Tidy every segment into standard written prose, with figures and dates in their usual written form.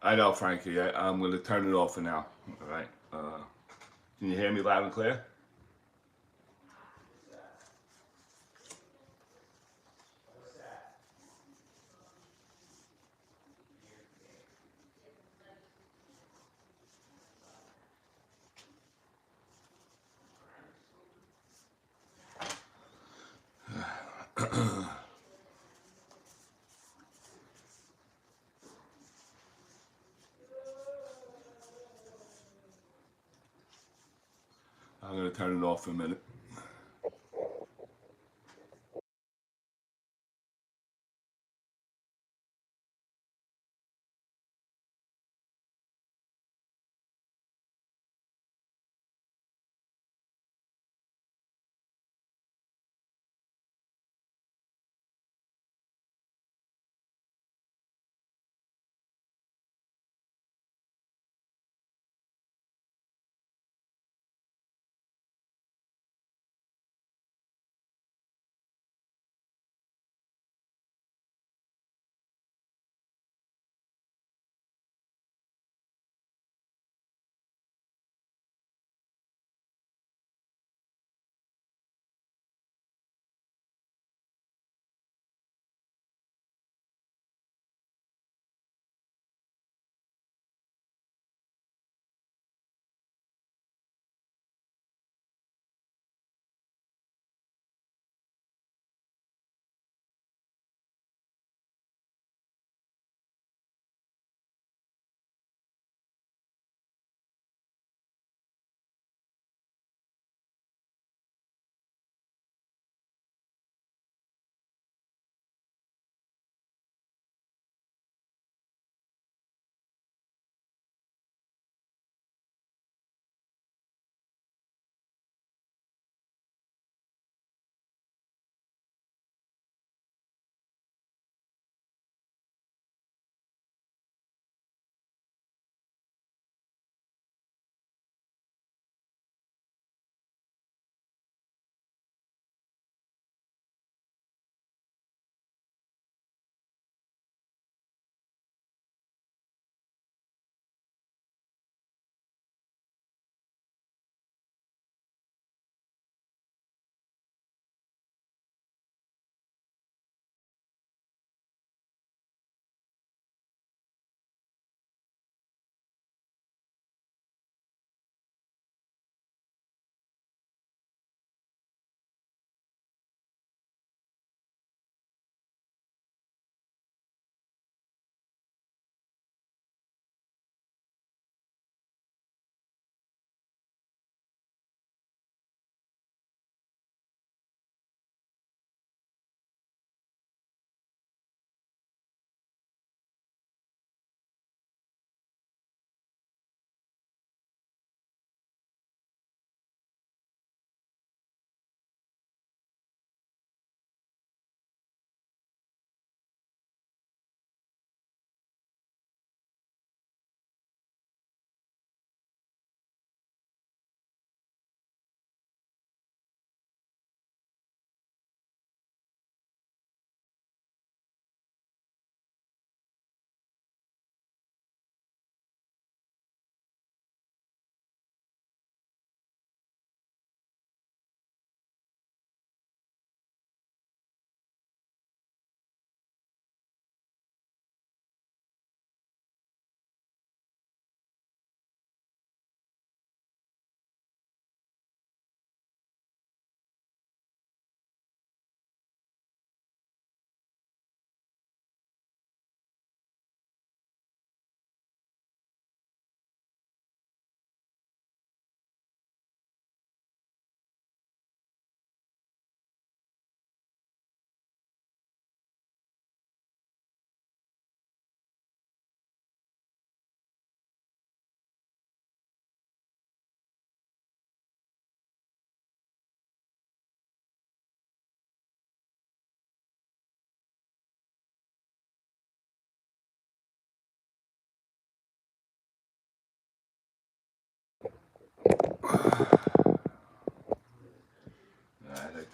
I know, Frankie. I'm going to turn it off for now. All right. Can you hear me loud and clear? I'm going to turn it off for a minute.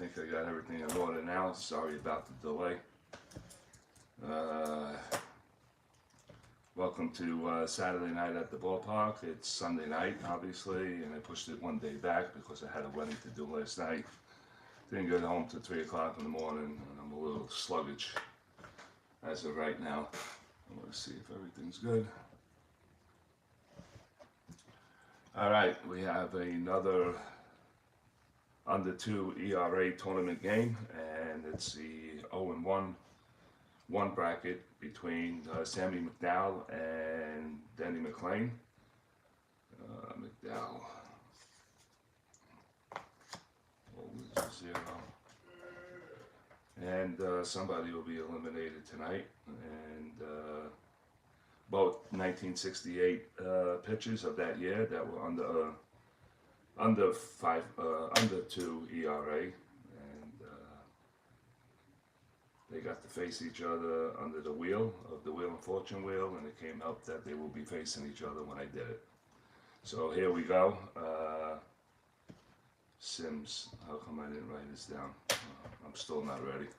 I think I got everything in order now. Sorry about the delay. Uh, Welcome to Saturday night at the ballpark. It's Sunday night, obviously, and I pushed it one day back because I had a wedding to do last night. Didn't get home till 3 o'clock in the morning, and I'm a little sluggish as of right now. I want to see if everything's good. All right, we have another under 2 ERA tournament game, and it's the 0-1 bracket between Sammy McDowell and Denny McLain. McDowell always 0. And somebody will be eliminated tonight. And both 1968 pitchers of that year that were under 2 ERA. They got to face each other under the wheel of the Wheel of Fortune wheel, and it came out that they will be facing each other when I did it. So here we go. Sims, how come I didn't write this down? I'm still not ready.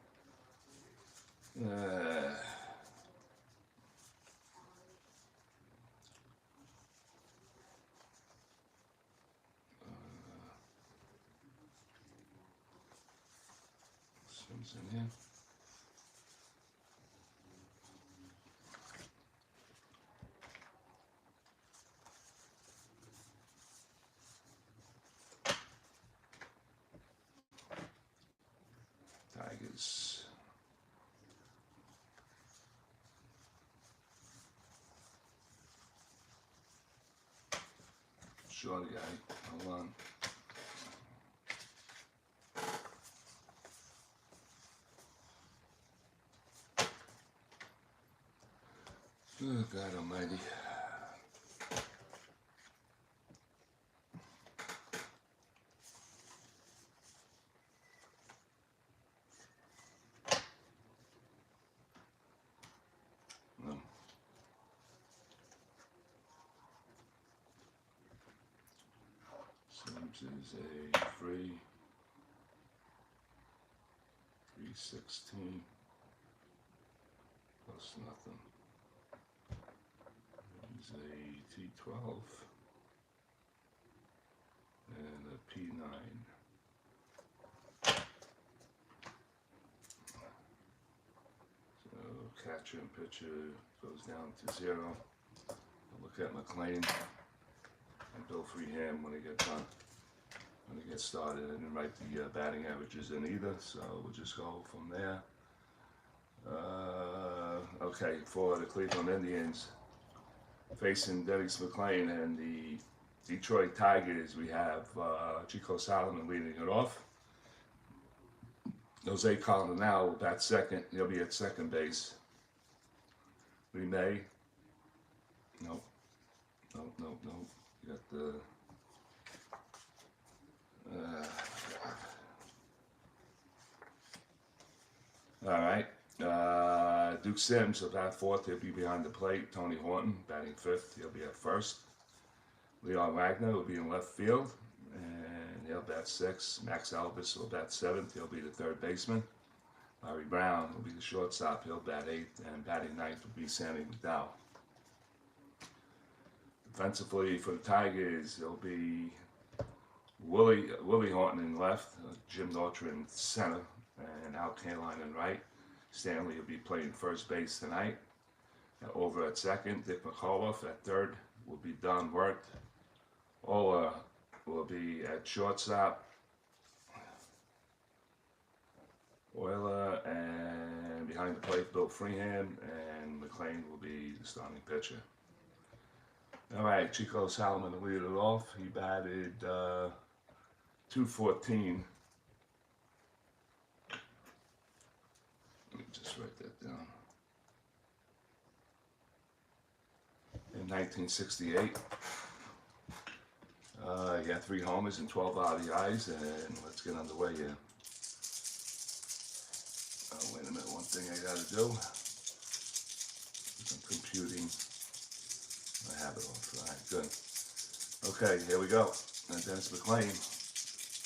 Sims in here. Tigers. Short guy, hold on. Oh, God almighty. Sims is a 316 plus nothing. He's a T12 and a P9. So catcher and pitcher goes down to 0. I'll look at McLain and Bill Freeham when they get done. When they get started, I didn't write the batting averages in either, so we'll just go from there. Okay, for the Cleveland Indians, facing Dennis McLain and the Detroit Tigers, we have Chico Solomon leading it off. Jose Cardinal will bat second. He'll be at second base. Lee May. Nope. Nope. You got the... all right. Duke Sims will bat fourth. He'll be behind the plate. Tony Horton batting fifth. He'll be at first. Leon Wagner will be in left field, and he'll bat sixth. Max Elvis will bat seventh. He'll be the third baseman. Larry Brown will be the shortstop. He'll bat eighth, and batting ninth will be Sammy McDowell. Defensively for the Tigers, it'll be Willie Horton in left, Jim Norton in center, and Al Kaline in right. Stanley will be playing first base tonight. Over at second, Dick McAuliffe at third will be Don Wirt. Ola will be at shortstop. Euler, and behind the plate, Bill Freeham, and McLain will be the starting pitcher. All right, Chico Solomon will lead it off. He batted 214. Let me just write that down. In 1968. He got 3 homers and 12 RBIs, and let's get underway here. Oh, wait a minute, one thing I gotta do. I'm computing. I have it all. All right, good. Okay, here we go. And Dennis McLain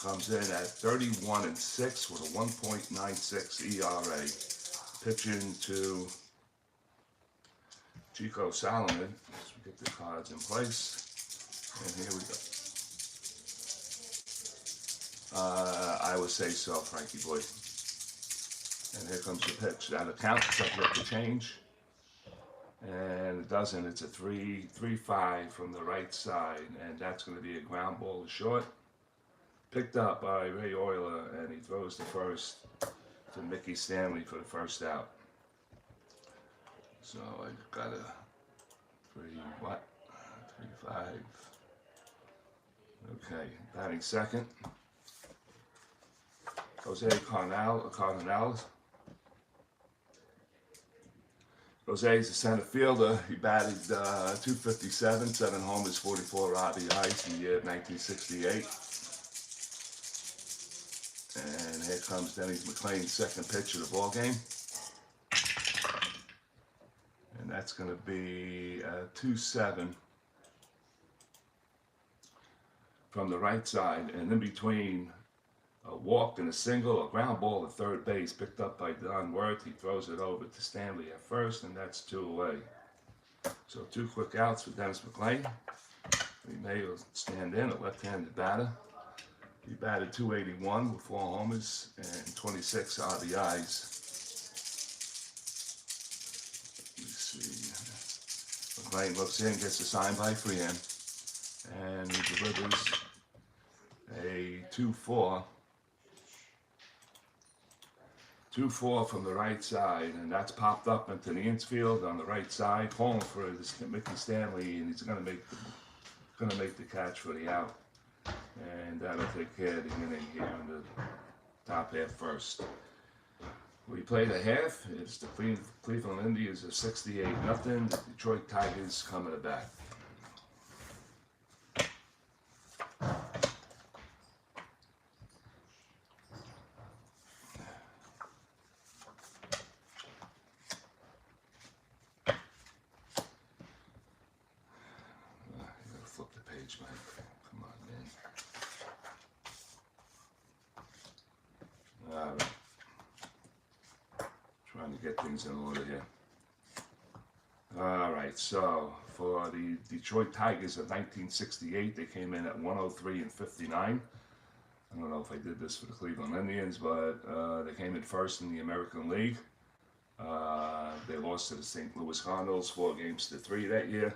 comes in at 31-6 with a 1.96 ERA, pitching to Chico Solomon. Let's get the cards in place. And here we go. I would say so, Frankie boy. And here comes the pitch. Now the count is subject to change. And it doesn't. It's a 3-5 from the right side. And that's going to be a ground ball to short. Picked up by Ray Euler, and he throws the first to Mickey Stanley for the first out. So I got a 3-5. Okay, batting second. Jose Cardenales. Jose is a center fielder. He batted .257, 7 homers, 44 RBIs in the year of 1968. And here comes Dennis McLain's second pitch of the ball game. And that's going to be 2-7 from the right side. And in between a walk and a single, a ground ball at third base, picked up by Don Wirth. He throws it over to Stanley at first, and that's 2 away. So 2 quick outs for Dennis McLain. He may stand in, a left-handed batter. He batted .281 with 4 homers and 26 RBIs. Let's see. McLain looks in, gets a sign by Freehan, and he delivers a 2-4. 2-4 from the right side, and that's popped up into the infield on the right side, calling for this Mickey Stanley, and he's going to make the catch for the out. And that'll take care of the inning here in the top half first. We played a half. It's the Cleveland Indians of 68-0. The Detroit Tigers coming to bat. You gotta flip the page, Mike. Come on, man. All right. Trying to get things in order here. All right, so for the Detroit Tigers of 1968, they came in at 103-59. I don't know if I did this for the Cleveland Indians, but they came in first in the American League. They lost to the St. Louis Cardinals 4-3 that year.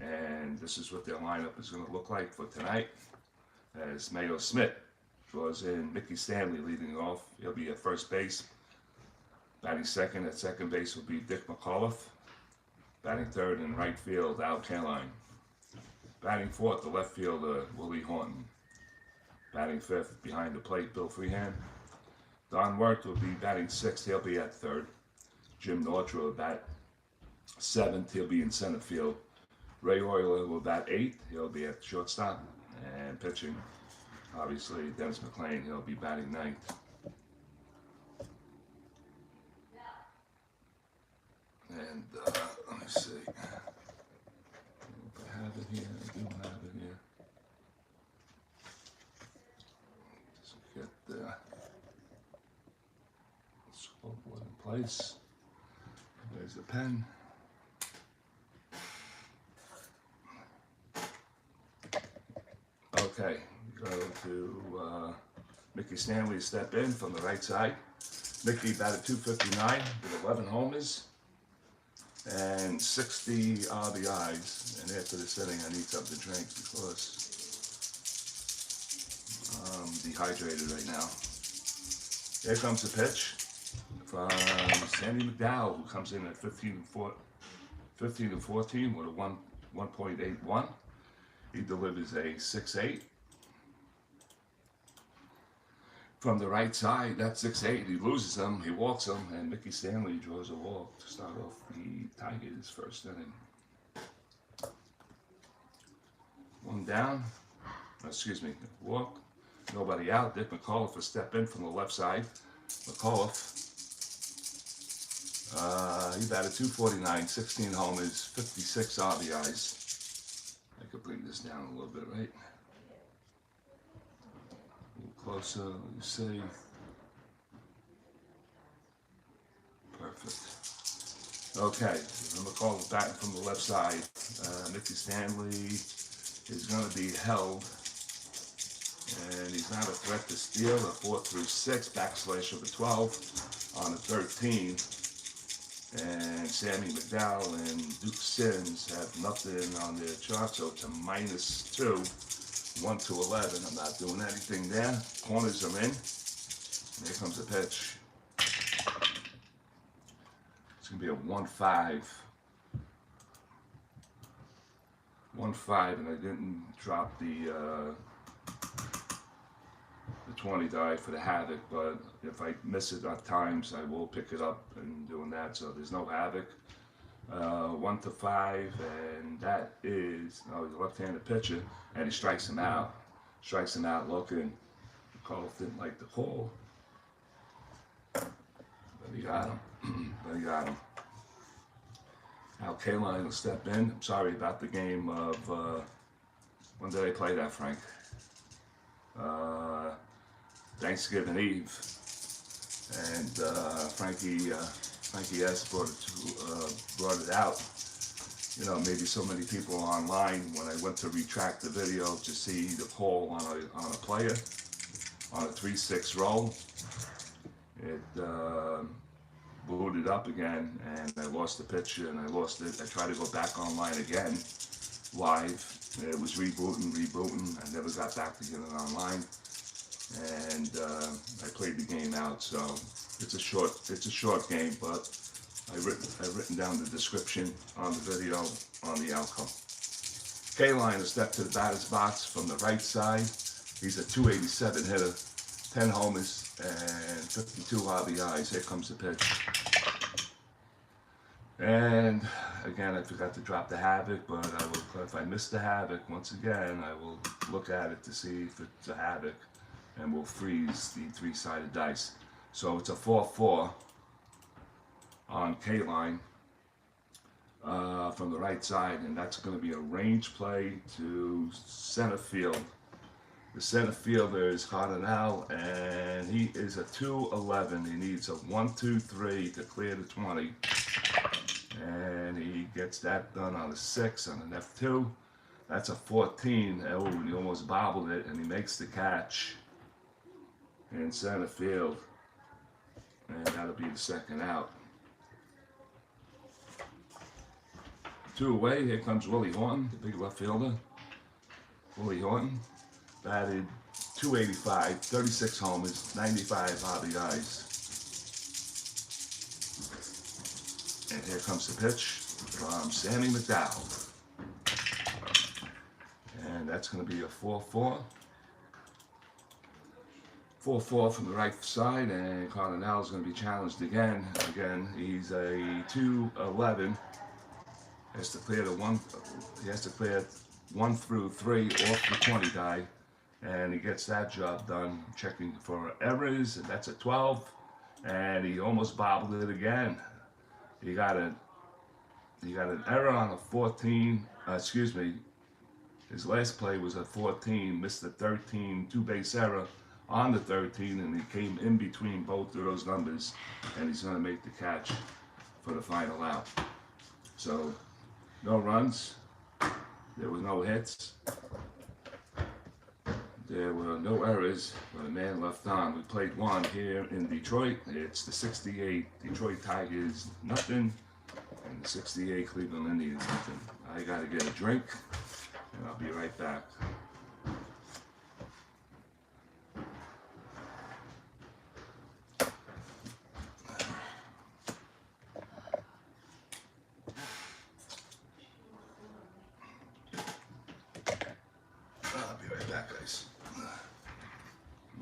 And this is what their lineup is going to look like for tonight. As Mayo Smith draws in Mickey Stanley leading off. He'll be at first base. Batting second at second base will be Dick McAuliffe. Batting third in right field, Al Kaline. Batting fourth, the left fielder, Willie Horton. Batting fifth, behind the plate, Bill Freehan. Don Wirth will be batting sixth, he'll be at third. Jim Nortra will bat seventh, he'll be in center field. Ray Euler will bat eighth, he'll be at shortstop. And pitching, obviously, Dennis McLain, he'll be batting ninth. And let me see. If I have it here, I do have it here. Just get the scoreboard in place. There's the pen. Okay, we go to Mickey Stanley step in from the right side. Mickey batted .259 with 11 homers and 60 RBIs. And after this inning, I need something to drink because I'm dehydrated right now. Here comes the pitch from Sandy McDowell, who comes in at 15 and 14 with a 1.81. He delivers a 6-8. From the right side, that 6-8, he loses him, he walks him, and Mickey Stanley draws a walk to start off the Tigers' first inning. One down, walk, nobody out. Dick McAuliffe will step in from the left side. McAuliffe, he batted .249, 16 homers, 56 RBIs. I could bring this down a little bit, right? Closer, let me see. Perfect. Okay, I'm going to call it batting from the left side. Mickey Stanley is going to be held, and he's not a threat to steal. A 4 through 6, backslash of a 12 on a 13. And Sammy McDowell and Duke Sims have nothing on their chart, so it's a -2, 1 to 11. I'm not doing anything there. Corners are in. Here comes the pitch. It's going to be a 1-5. 1-5, and I didn't drop the 20 die for the havoc, but if I miss it at times, I will pick it up and doing that, so there's no havoc. 1 to 5, and that is, he's a left-handed pitcher, and he strikes him out. Strikes him out looking. Carl didn't like the call, but he got him. But he got him. Now Kaline will step in. I'm sorry about the game of, when did I play that, Frank? Thanksgiving Eve, and Frankie S brought it out. You know, maybe so many people online, when I went to retract the video to see the call on a player on a 3-6 roll, it booted up again, and I lost the picture, and I lost it. I tried to go back online again, live. It was rebooting. I never got back to get it online. And I played the game out, so it's a short game, but I've written down the description on the video on the outcome. Kaline will step to the batter's box from the right side. He's a 287 hitter, 10 homers, and 52 RBIs. Here comes the pitch. And again, I forgot to drop the havoc, but I will, if I miss the havoc, once again, I will look at it to see if it's a havoc, and we'll freeze the 3-sided dice. So it's a 4-4 on Kaline from the right side, and that's going to be a range play to center field. The center fielder is Cardinal, and he is a 211. He needs a 1-2-3 to clear the 20, and he gets that done on a 6 on an F2. That's a 14. Oh, and he almost bobbled it, and he makes the catch in center field, and that'll be the second out. 2 away. Here comes Willie Horton, the big left fielder. Willie Horton batted 285, 36 homers, 95 RBIs. And here comes the pitch from Sammy McDowell, and that's going to be a 4-4. 4-4 from the right side, and Cardinal is going to be challenged again. He's a 211. He has to clear 1 through 3 off the 20 die, and he gets that job done. Checking for errors, and that's a 12. And he almost bobbled it again. He got an error on a 14. Excuse me. His last play was a 14. Missed the 13 2-base error on the 13, and he came in between both of those numbers, and he's going to make the catch for the final out. So, no runs, there were no hits, there were no errors, but a man left on. We played one here in Detroit. It's the 68 Detroit Tigers, nothing, and the 68 Cleveland Indians, nothing. I got to get a drink, and I'll be right back. Guys,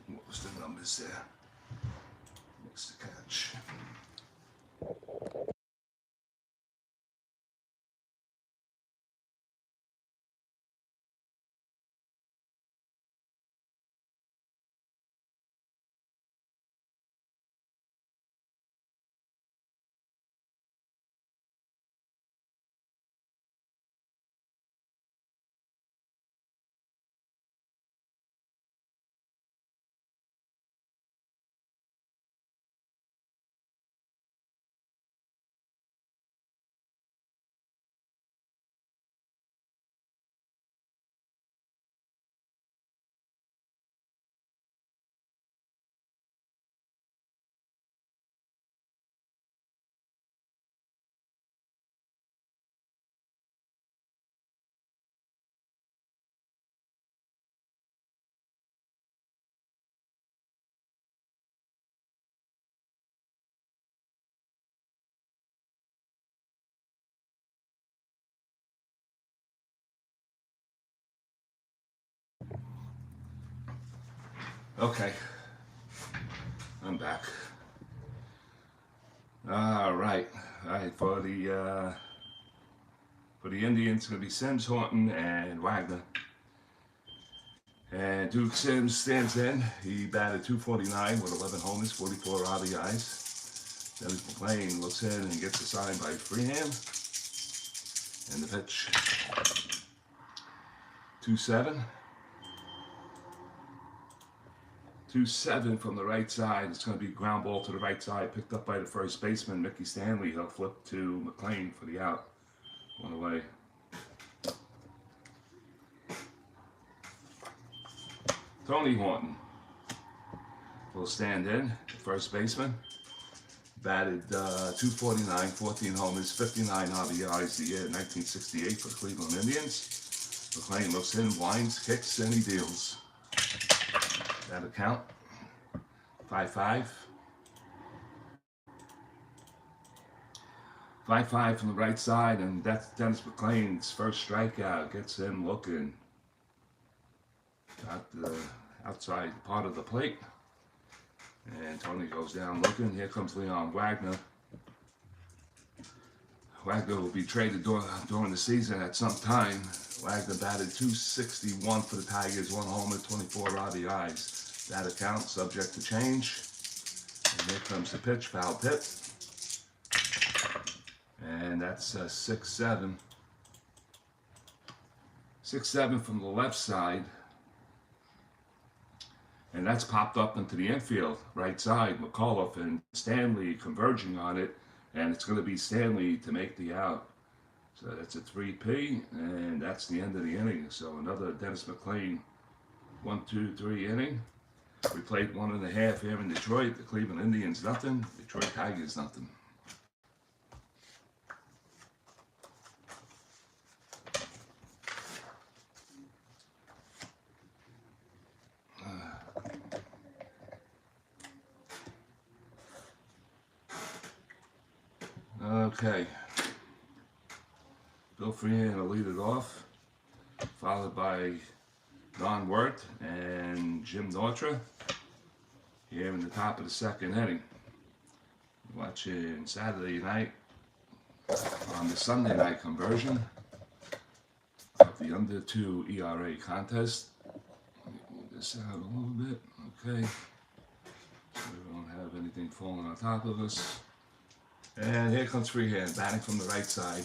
what was the numbers there? What's the catch? Okay, I'm back. All right, for the Indians, it's gonna be Sims, Horton, and Wagner. And Duke Sims stands in. He batted .249 with 11 homers, 44 RBIs. Dennis McLain looks in and gets assigned by Freehand. And the pitch, 2-7. 2-7 from the right side. It's going to be ground ball to the right side, picked up by the first baseman, Mickey Stanley. He'll flip to McLain for the out. One away. Tony Horton will stand in, first baseman. Batted .249, 14 homers, 59 RBIs the year 1968 for the Cleveland Indians. McLain looks in, winds, kicks, and he deals. That'll count. 5-5. 5-5 from the right side, and that's Dennis McLain's first strikeout. Gets him looking at the outside part of the plate. And Tony goes down looking. Here comes Leon Wagner. Wagner will be traded during the season at some time. Wagner batted .261 for the Tigers, 1 homer, 24 RBIs. That account subject to change. And here comes the pitch, foul tip. And that's 6-7. 6-7 from the left side. And that's popped up into the infield, right side. McAuliffe and Stanley converging on it. And it's going to be Stanley to make the out. So that's a 3P, and that's the end of the inning. So another Dennis McLain 1-2-3 inning. We played 1.5 here in Detroit. The Cleveland Indians nothing. Detroit Tigers nothing. Okay. Bill Freehan will lead it off, followed by Don Wirt and Jim Nortra here in the top of the second inning. Watching Saturday night on the Sunday night conversion of the under 2 ERA contest. Move this out a little bit, okay. So we don't have anything falling on top of us. And here comes Freehan, batting from the right side.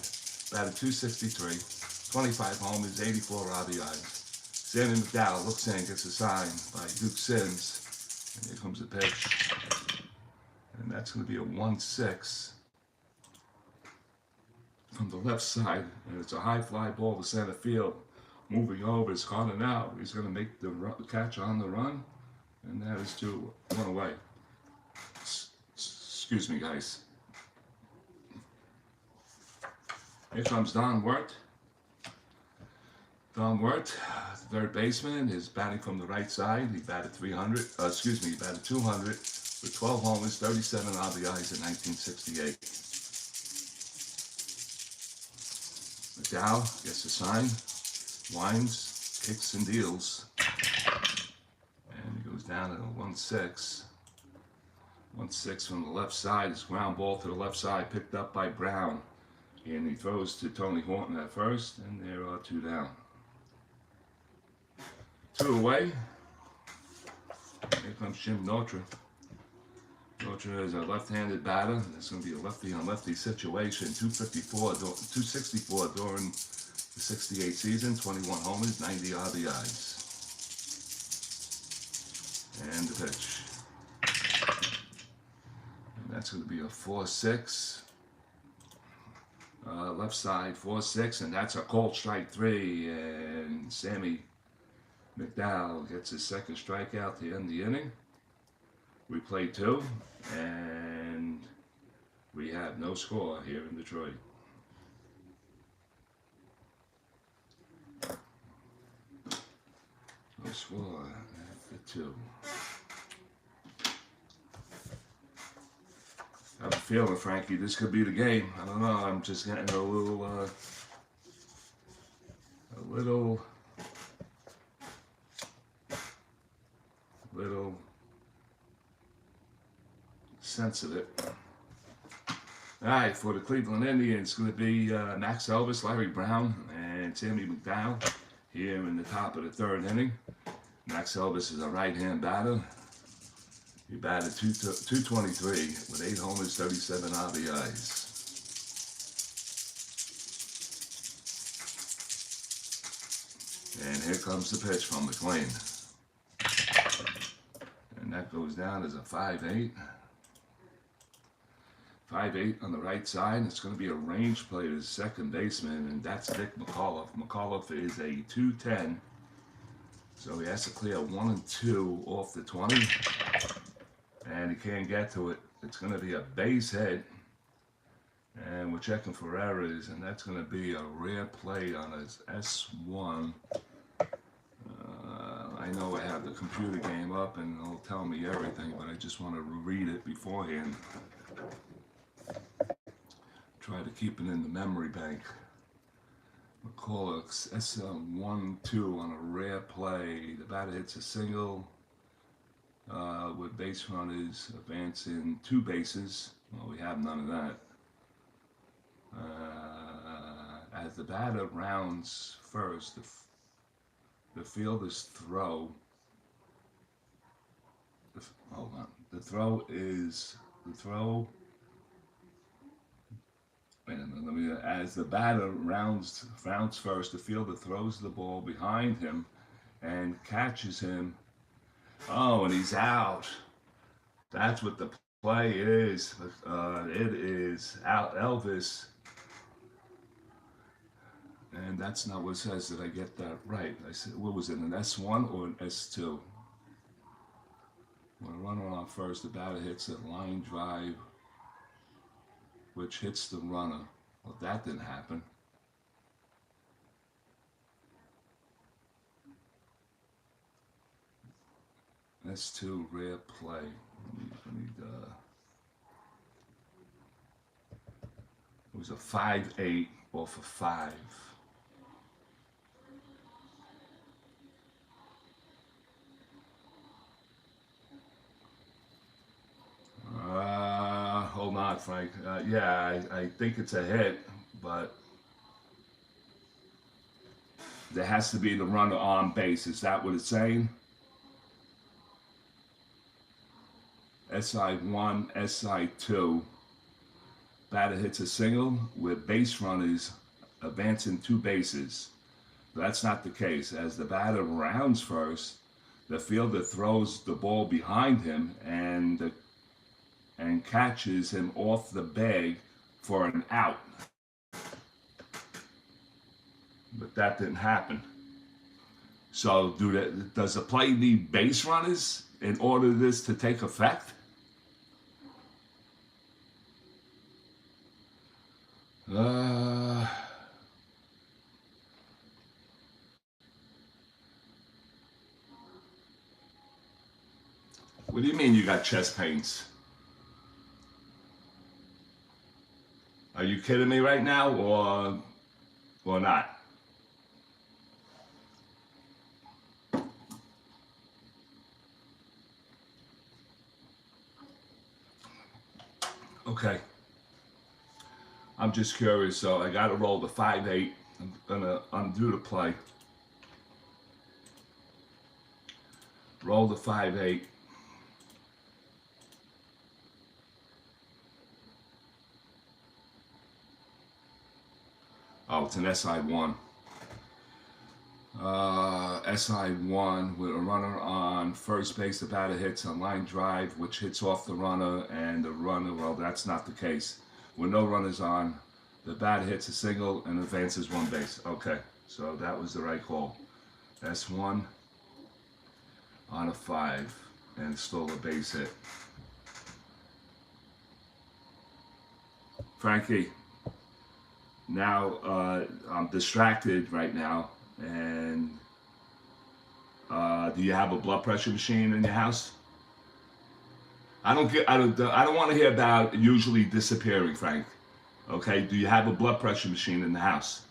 Batted .263, 25 homers, 84 RBIs. M.SADV looks in, gets assigned by Duke Sims. And here comes the pitch. And that's going to be a 1-6 from the left side. And it's a high fly ball to center field. Moving over, it's caught and out. He's going to make the catch on the run. And that is 2-1 away. Excuse me, guys. Here comes Don Wirt. Don Wirt, third baseman, is batting from the right side. He batted 200 with 12 homers, 37 RBIs in 1968. McDowell gets a sign, winds, kicks and deals. And he goes down at a 1-6. 1-6 from the left side. It's ground ball to the left side, picked up by Brown. And he throws to Tony Horton at first, and there are 2 down. 2 away. Here comes Jim Nortra. Nortra is a left-handed batter. It's going to be a lefty-on-lefty situation. 264 during the 68 season, 21 homers, 90 RBIs. And the pitch. And that's going to be a 4-6. Left side, 4-6, and that's a cold strike 3, and S.McDowell gets his second strikeout to end the inning. We play 2, and we have no score here in Detroit. No score after 2. I have a feeling, Frankie, this could be the game. I don't know. I'm just getting a little little sensitive. All right, for the Cleveland Indians, it's going to be Max Elvis, Larry Brown, and S.McDowell here in the top of the third inning. Max Elvis is a right-hand batter. He batted 223 with 8 homers, 37 RBIs. And here comes the pitch from McLain. And that goes down as a 5-8. 5-8 on the right side. It's going to be a range play to the second baseman, and that's Dick McAuliffe. McAuliffe is a 210. So he has to clear 1 and 2 off the 20. And he can't get to it. It's going to be a base hit. And we're checking for errors, and that's going to be a rare play on his S1. I know I have the computer game up and it'll tell me everything, but I just want to read it beforehand. Try to keep it in the memory bank. McCulloch's S1-2 on a rare play. The batter hits a single with base runners advancing 2 bases. Well, we have none of that. As the batter rounds first, the fielder's throw. Hold on. The throw. Wait a minute. As the batter rounds first, the fielder throws the ball behind him and catches him. Oh, and he's out. That's what the play is. It is out. Elvis. And that's not what it says. Did I get that right? I said, what was it, an S1 or an S2? When a runner on first, the batter hits a line drive, which hits the runner. Well, that didn't happen. S2 rare play. It was a 5-8 off of 5. Hold on, Frank. Yeah, I think it's a hit, but there has to be the runner on base. Is that what it's saying? SI1, SI2. Batter hits a single with base runners advancing 2 bases. That's not the case. As the batter rounds first, the fielder throws the ball behind him and catches him off the bag for an out. But that didn't happen. So does the play need base runners in order for this to take effect? What do you mean you got chest pains? Are you kidding me right now, or not? Okay. I'm just curious, so I got to roll the 5-8. I'm gonna undo the play. Roll the 5-8. Oh, it's an SI1. SI1 with a runner on first base. The batter hits a line drive, which hits off the runner, and the runner, well, that's not the case. With no runners on, the batter hits a single and advances 1 base. Okay, so that was the right call. S1 on a 5 and stole a base hit. Frankie, now I'm distracted right now, and do you have a blood pressure machine in your house? I don't want to hear about usually disappearing, Frank. Okay, do you have a blood pressure machine in the house?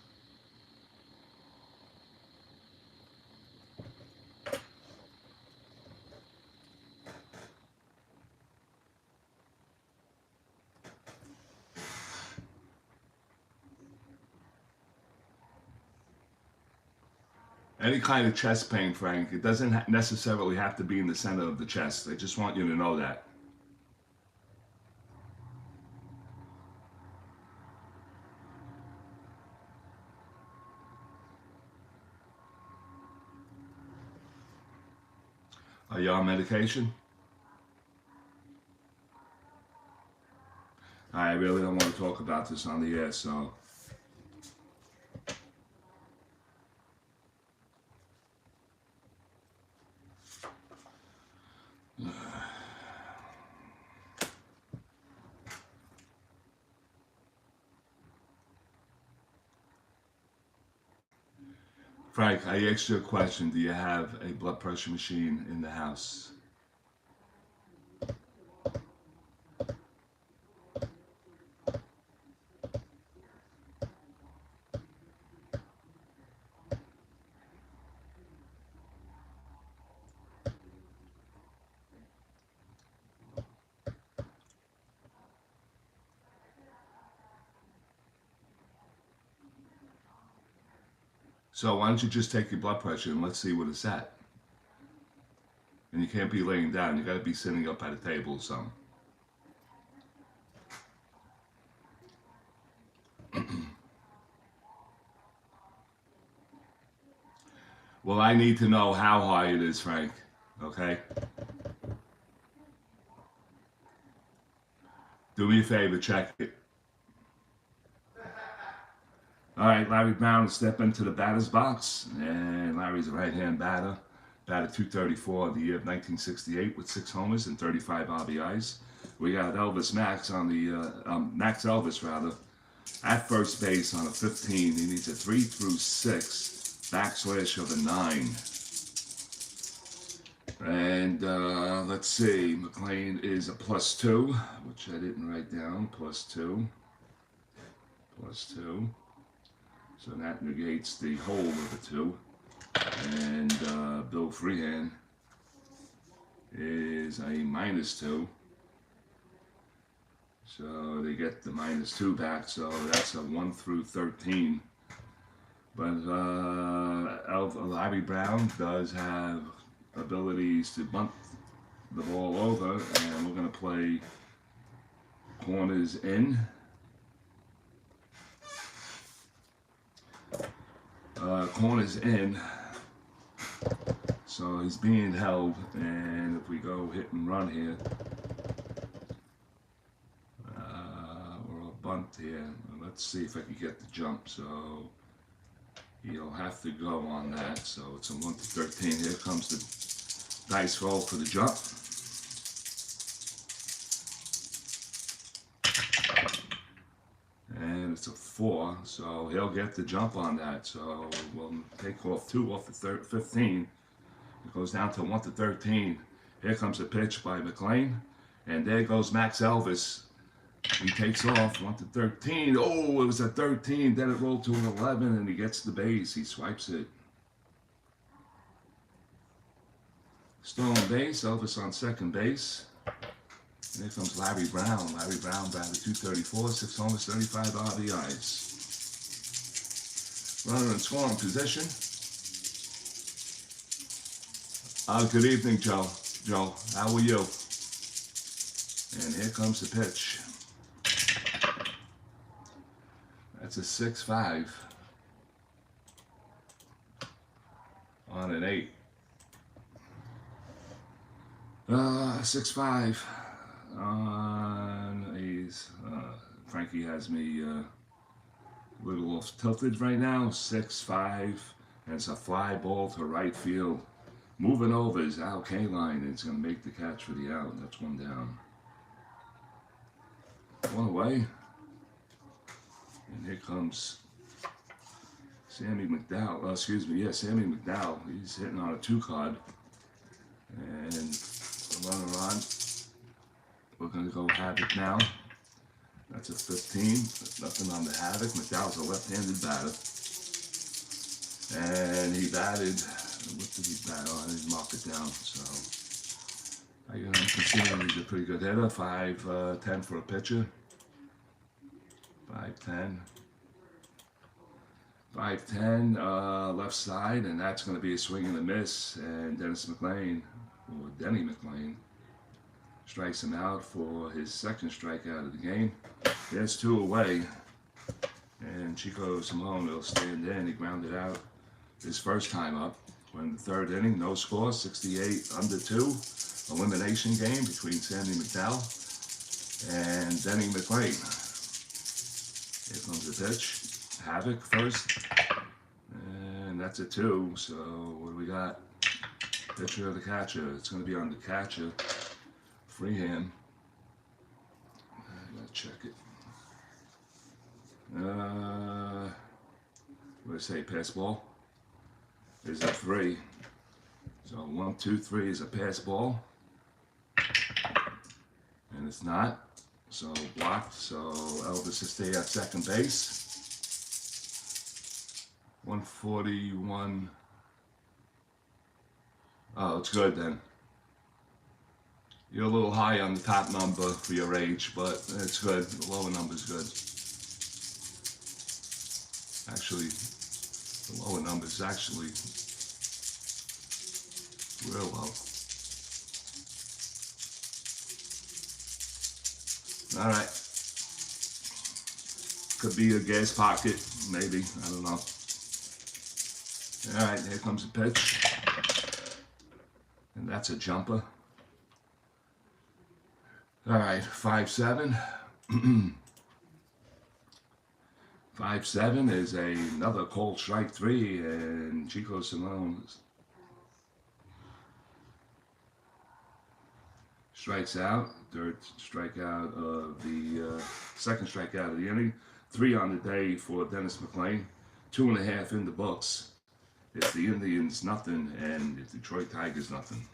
Any kind of chest pain, Frank, it doesn't necessarily have to be in the center of the chest. I just want you to know that. Are you on medication? I really don't want to talk about this on the air, so. Frank, I asked you a question. Do you have a blood pressure machine in the house? So why don't you just take your blood pressure and let's see what it's at. And you can't be laying down. You got to be sitting up at a table or something. Well, I need to know how high it is, Frank. Okay? Do me a favor, check it. All right, Larry Brown will step into the batter's box. And Larry's a right-hand batter. Batted .234 of the year of 1968 with 6 homers and 35 RBIs. We got Elvis Max on the, Max Elvis rather, at first base on a 15. He needs a 3 through 6 backslash of a 9. And let's see, McLain is a +2, which I didn't write down, +2. So that negates the whole of the 2. And Bill Freehan is a -2. So they get the -2 back, so that's a 1 through 13. But Larry Brown does have abilities to bunt the ball over, and we're going to play corners in. Corners in. So he's being held, and if we go hit and run here, or a bunt here, let's see if I can get the jump. So he'll have to go on that. So it's a 1 to 13. Here comes the dice roll for the jump. And it's a 4, so he'll get the jump on that. So we'll take off 2 off the 15. It goes down to 1 to 13. Here comes a pitch by McLain. And there goes Max Elvis. He takes off 1 to 13. Oh, it was a 13. Then it rolled to an 11, and he gets the base. He swipes it. Stolen base. Elvis on second base. And here comes Larry Brown. Larry Brown batted .234, 6 homers, 35 RBIs. Runner in scoring position. Good evening, Joe. Joe, how are you? And here comes the pitch. That's a 6-5 on an 8. 6-5 on A's. Frankie has me a little off tilted right now. 6-5, and it's a fly ball to right field. Moving over is Al Kaline. It's going to make the catch for the out. That's 1 down. 1 away. And here comes Sammy McDowell. Sammy McDowell. He's hitting on a 2 card. And the runner on. We're going to go Havoc now. That's a 15. Nothing on the Havoc. McDowell's a left-handed batter. And he batted. What did he bat on? He marked it down. So I'm considering he's a pretty good hitter. 5'10" for a pitcher. 5'10". 5-10, left side, and that's going to be a swing and a miss. And Dennis McLain, or Denny McLain, strikes him out for his second strikeout of the game. There's 2 away, and Chico Simone will stand in. He grounded out his first time up. We're in the 3rd inning, no score, 68-2. Elimination game between S.McDowell and Denny McLain. Here comes the pitch. Havoc first, and that's a 2. So what do we got? Pitcher or the catcher? It's going to be on the catcher. Freehand. I gotta check it. What do I say? Pass ball. There's a 3. So 1, 2, 3 is a pass ball, and it's not. So blocked. So Elvis will stay at second base. 141. Oh, it's good then. You're a little high on the top number for your age, but it's good. The lower number's good. Actually, the lower number's actually real low. All right. Could be a gas pocket, maybe. I don't know. All right, here comes the pitch. And that's a jumper. All right, 5-7. 5-7 is another cold strike 3, and Chico Simone strikes out. 3rd strikeout of the second strikeout of the inning. 3 on the day for Dennis McLain. 2.5 in the books. It's the Indians nothing, and the Detroit Tigers nothing.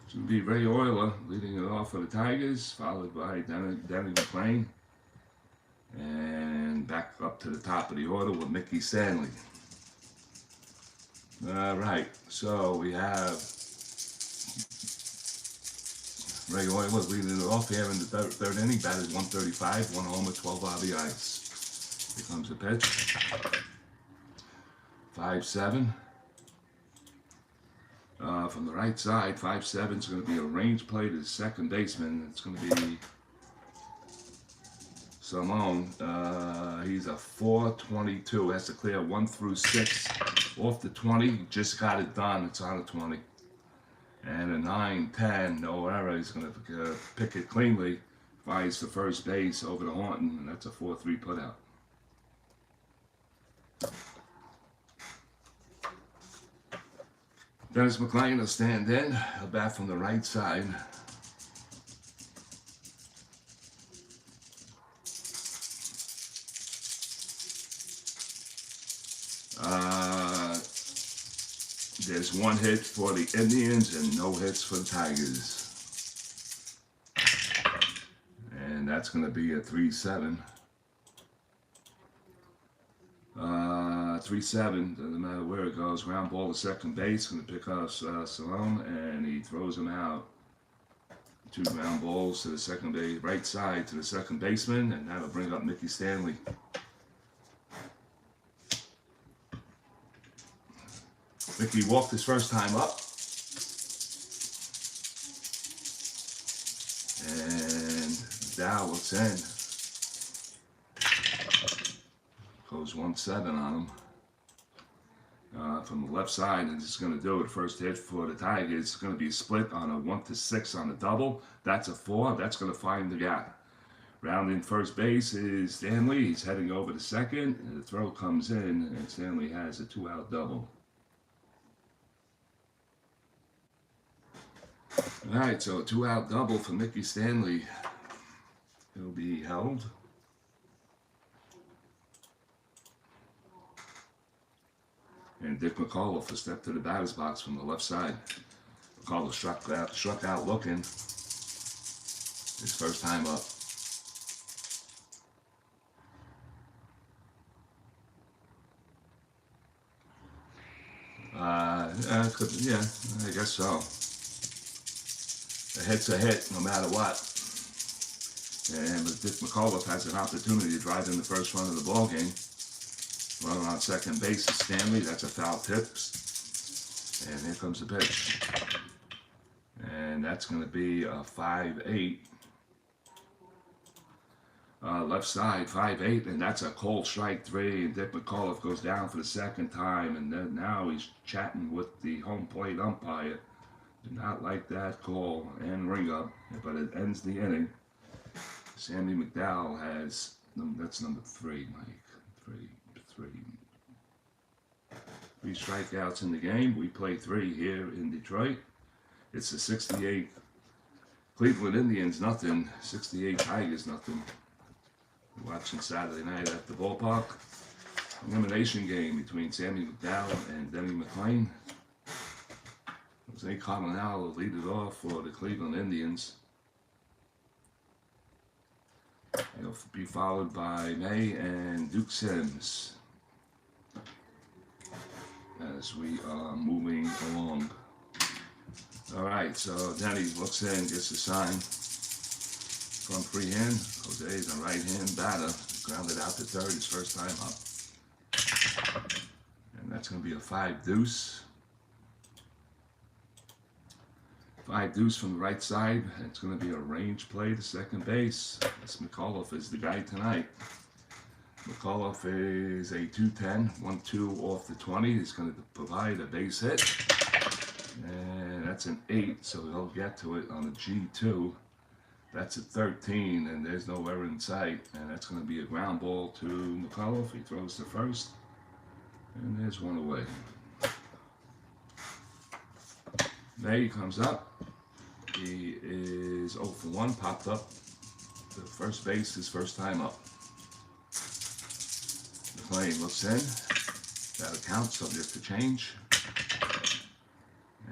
It's going to be Ray Euler leading it off for the Tigers, followed by Denny McLain. And back up to the top of the order with Mickey Stanley. All right, so we have Ray Euler leading it off here in the third inning. Batted 135, 1 homer, 12 RBIs. Here comes the pitch. 5-7. From the right side, 5-7 is going to be a range play to the second baseman. It's going to be Simone. He's a 422. Has to clear 1 through 6 off the 20. Just got it done. It's on the 20. And a 9-10, no error. He's going to pick it cleanly. Fires to first base over to Horton, and that's a 4-3 putout. Dennis McLain will stand in. He'll bat from the right side. There's 1 hit for the Indians and no hits for the Tigers. And that's going to be a 3-7. 3-7, doesn't matter where it goes. Ground ball to second base, going to pick up Salone, and he throws him out. 2 ground balls to the second base, right side to the second baseman, and that'll bring up Mickey Stanley. Mickey walked his first time up. And Dow looks in. Goes 1-7 on him. From the left side, and it's going to do it. First hit for the Tigers. It's going to be split on a 1-6 on a double. That's a 4. That's going to find the gap. Rounding first base is Stanley. He's heading over to second. And the throw comes in, and Stanley has a 2-out double. All right, so a 2-out double for Mickey Stanley. He'll be held. And Dick McCullough will step to the batter's box from the left side. McCullough struck out looking. His first time up. Yeah, I guess so. A hit's a hit, no matter what. And Dick McAuliffe has an opportunity to drive in the first run of the ball game. Runner on second base is Stanley. That's a foul tip. And here comes the pitch. And that's going to be a 5-8. Left side, 5-8, and that's a cold strike 3. And Dick McAuliffe goes down for the second time, and then now he's chatting with the home plate umpire. Do not like that call and ring up, but it ends the inning. Sammy McDowell has, that's number 3, Mike. 3 strikeouts in the game. We play 3 here in Detroit. It's the 68 Cleveland Indians, nothing. 68 Tigers, nothing. We're watching Saturday night at the ballpark. Elimination game between Sammy McDowell and Denny McLain. Jose Cardinal will lead it off for the Cleveland Indians. He'll be followed by May and Duke Sims as we are moving along. All right, so Denny looks in, gets a sign from freehand. Jose is a right-hand batter, grounded out to third his first time up. And that's going to be a 5-deuce. 5-deuce from the right side. It's going to be a range play to second base. S.McDowell is the guy tonight. McAuliffe is a 210, 1-2 off the 20. He's going to provide a base hit. And that's an 8, so he'll get to it on a G2. That's a 13, and there's no error in sight. And that's going to be a ground ball to McAuliffe. He throws to first. And there's one away. May comes up. He is 0 for 1, popped up to first base his first time up. McLain looks in. That accounts, subject to change.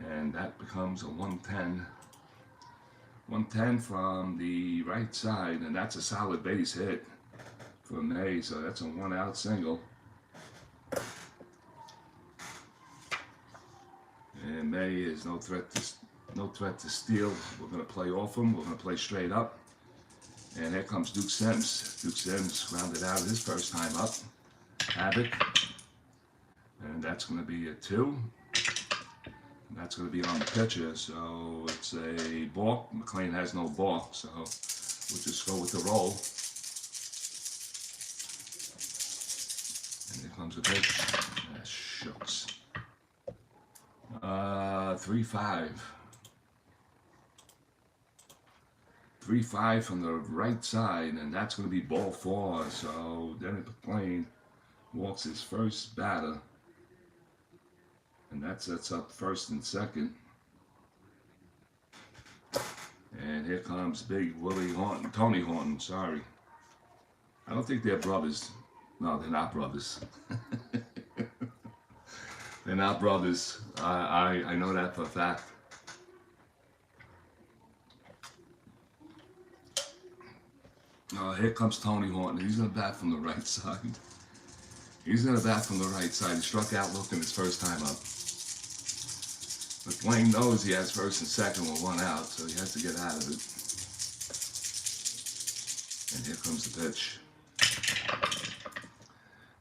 And that becomes a 110. 110 from the right side, and that's a solid base hit for May, so that's a 1-out single. And May is no threat to steal. We're going to play off him. We're going to play straight up. And here comes Duke Sims. Duke Sims grounded out his first time up. Havoc. And that's going to be a 2. And that's going to be on the pitcher. So it's a balk. McLain has no balk, so we'll just go with the roll. And here comes the pitch. Ah, shucks. 3-5. 3-5 from the right side, and that's going to be ball 4. So Denny McLain walks his first batter, and that sets up first and second. And here comes Big Willie Horton, Tony Horton. Sorry, I don't think they're brothers. No, they're not brothers. They're not brothers. I know that for a fact. Here comes Tony Horton. He's going to bat from the right side. He's going to bat from the right side. He struck out looking his first time up. McLain knows he has first and second with 1 out, so he has to get out of it. And here comes the pitch.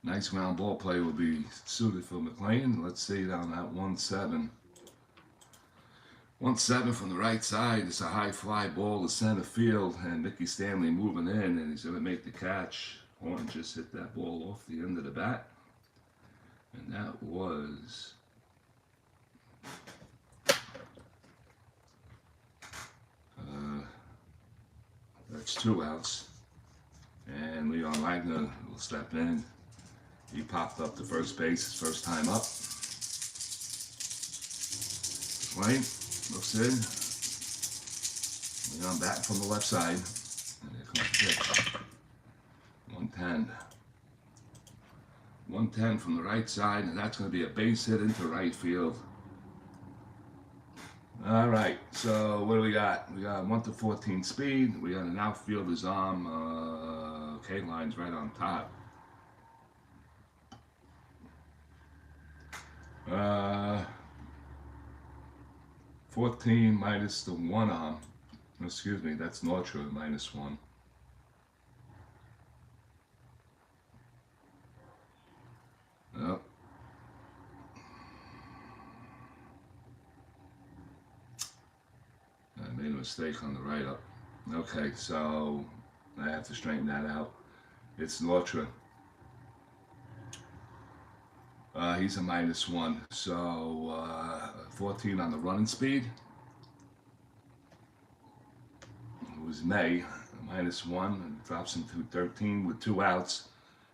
Nice ground ball play will be suited for McLain. Let's see down that 1-7. 1-7 from the right side. It's a high fly ball to center field, and Mickey Stanley moving in, and he's going to make the catch. Horton just hit that ball off the end of the bat, and that was that's 2 outs. And Leon Wagner will step in. He popped up to first base his first time up. McLain looks in. Leon batting from the left side. And here comes the pitch. 110. 110 from the right side, and that's going to be a base hit into right field. All right, so what do we got? We got 1 to 14 speed. We got an outfielder's arm. K-line's right on top. 14 minus the 1 arm. Excuse me, that's Nortra minus 1. Yep. I made a mistake on the write-up. Okay, so I have to straighten that out. It's Nortra. He's a minus 1. So 14 on the running speed. It was May, minus 1, and drops him to 13 with 2 outs.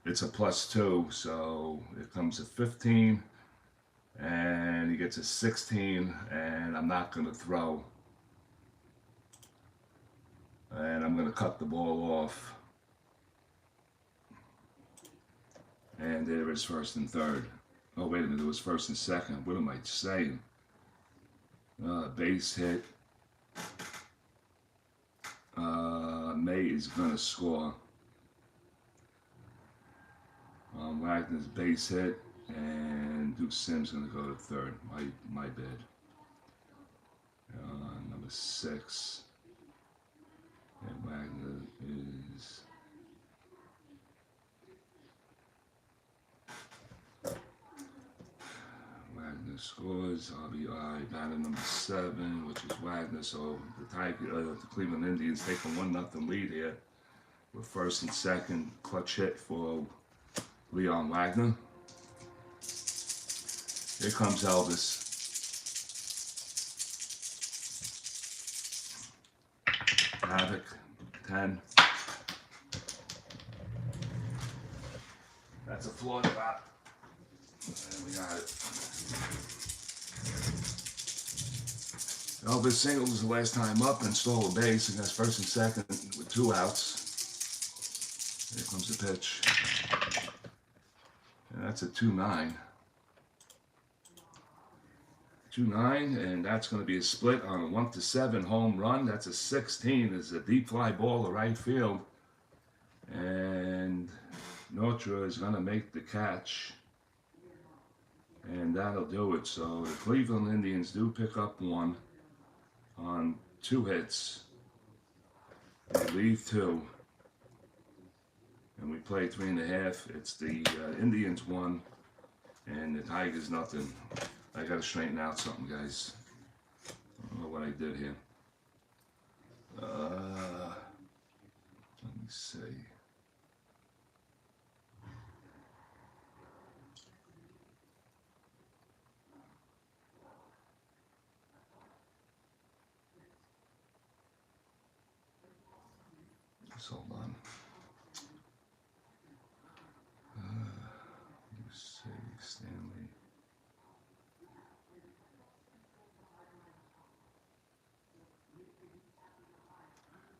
It's a plus 2, so it comes to 15, and he gets a 16, and I'm not going to throw. And I'm going to cut the ball off. And there is first and third. Oh, wait a minute, it was first and second. What am I saying? Base hit. May is going to score. Wagner's base hit, and Duke Sims going to go to third. My bad. Number 6. And Wagner is... Wagner scores. RBI batter number 7, which is Wagner. So the Cleveland Indians take a 1-0 lead here with first and second. Clutch hit for Leon Wagner. Here comes Elvis. Havoc, 10. That's a flawed shot. And we got it. Elvis singles the last time up and stole a base against first and second with 2 outs. Here comes the pitch. And that's a 2-9. 2-9, and that's going to be a split on a 1-7 home run. That's a 16. It's a deep fly ball to right field. And Nortra is going to make the catch. And that'll do it. So the Cleveland Indians do pick up 1 on 2 hits. They leave 2. And we play 3.5. It's the Indians 1 and the Tigers nothing. I gotta straighten out something, guys. I don't know what I did here. Let me see. Just hold on. Let me see, Stanley.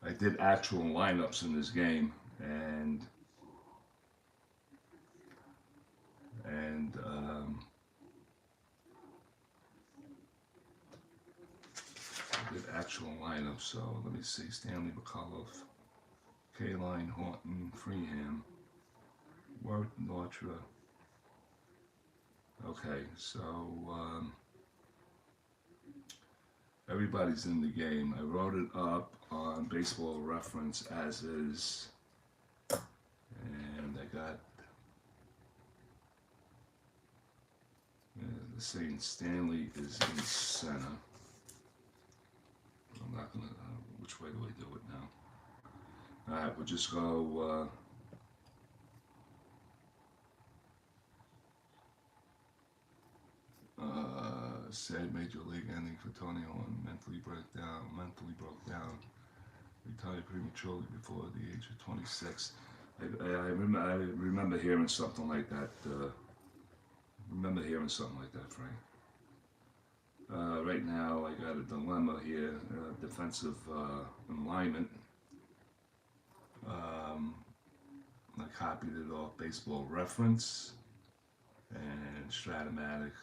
I did actual lineups in this game, and I did actual lineups. So let me see: Stanley, McCullough, Kaline, Horton, Freeham, Worth, Nortra. Okay, so everybody's in the game. I wrote it up on Baseball Reference as is, and I got the saying Stanley is in center. I'm not gonna. Which way do I do it now? All right, we'll just go. Sad major league ending for Tony Horton. Mentally broke down. Retired prematurely before the age of 26. I remember hearing something like that. Frank. Right now, I got a dilemma here. Defensive alignment. I copied it off Baseball Reference, and Stratomatic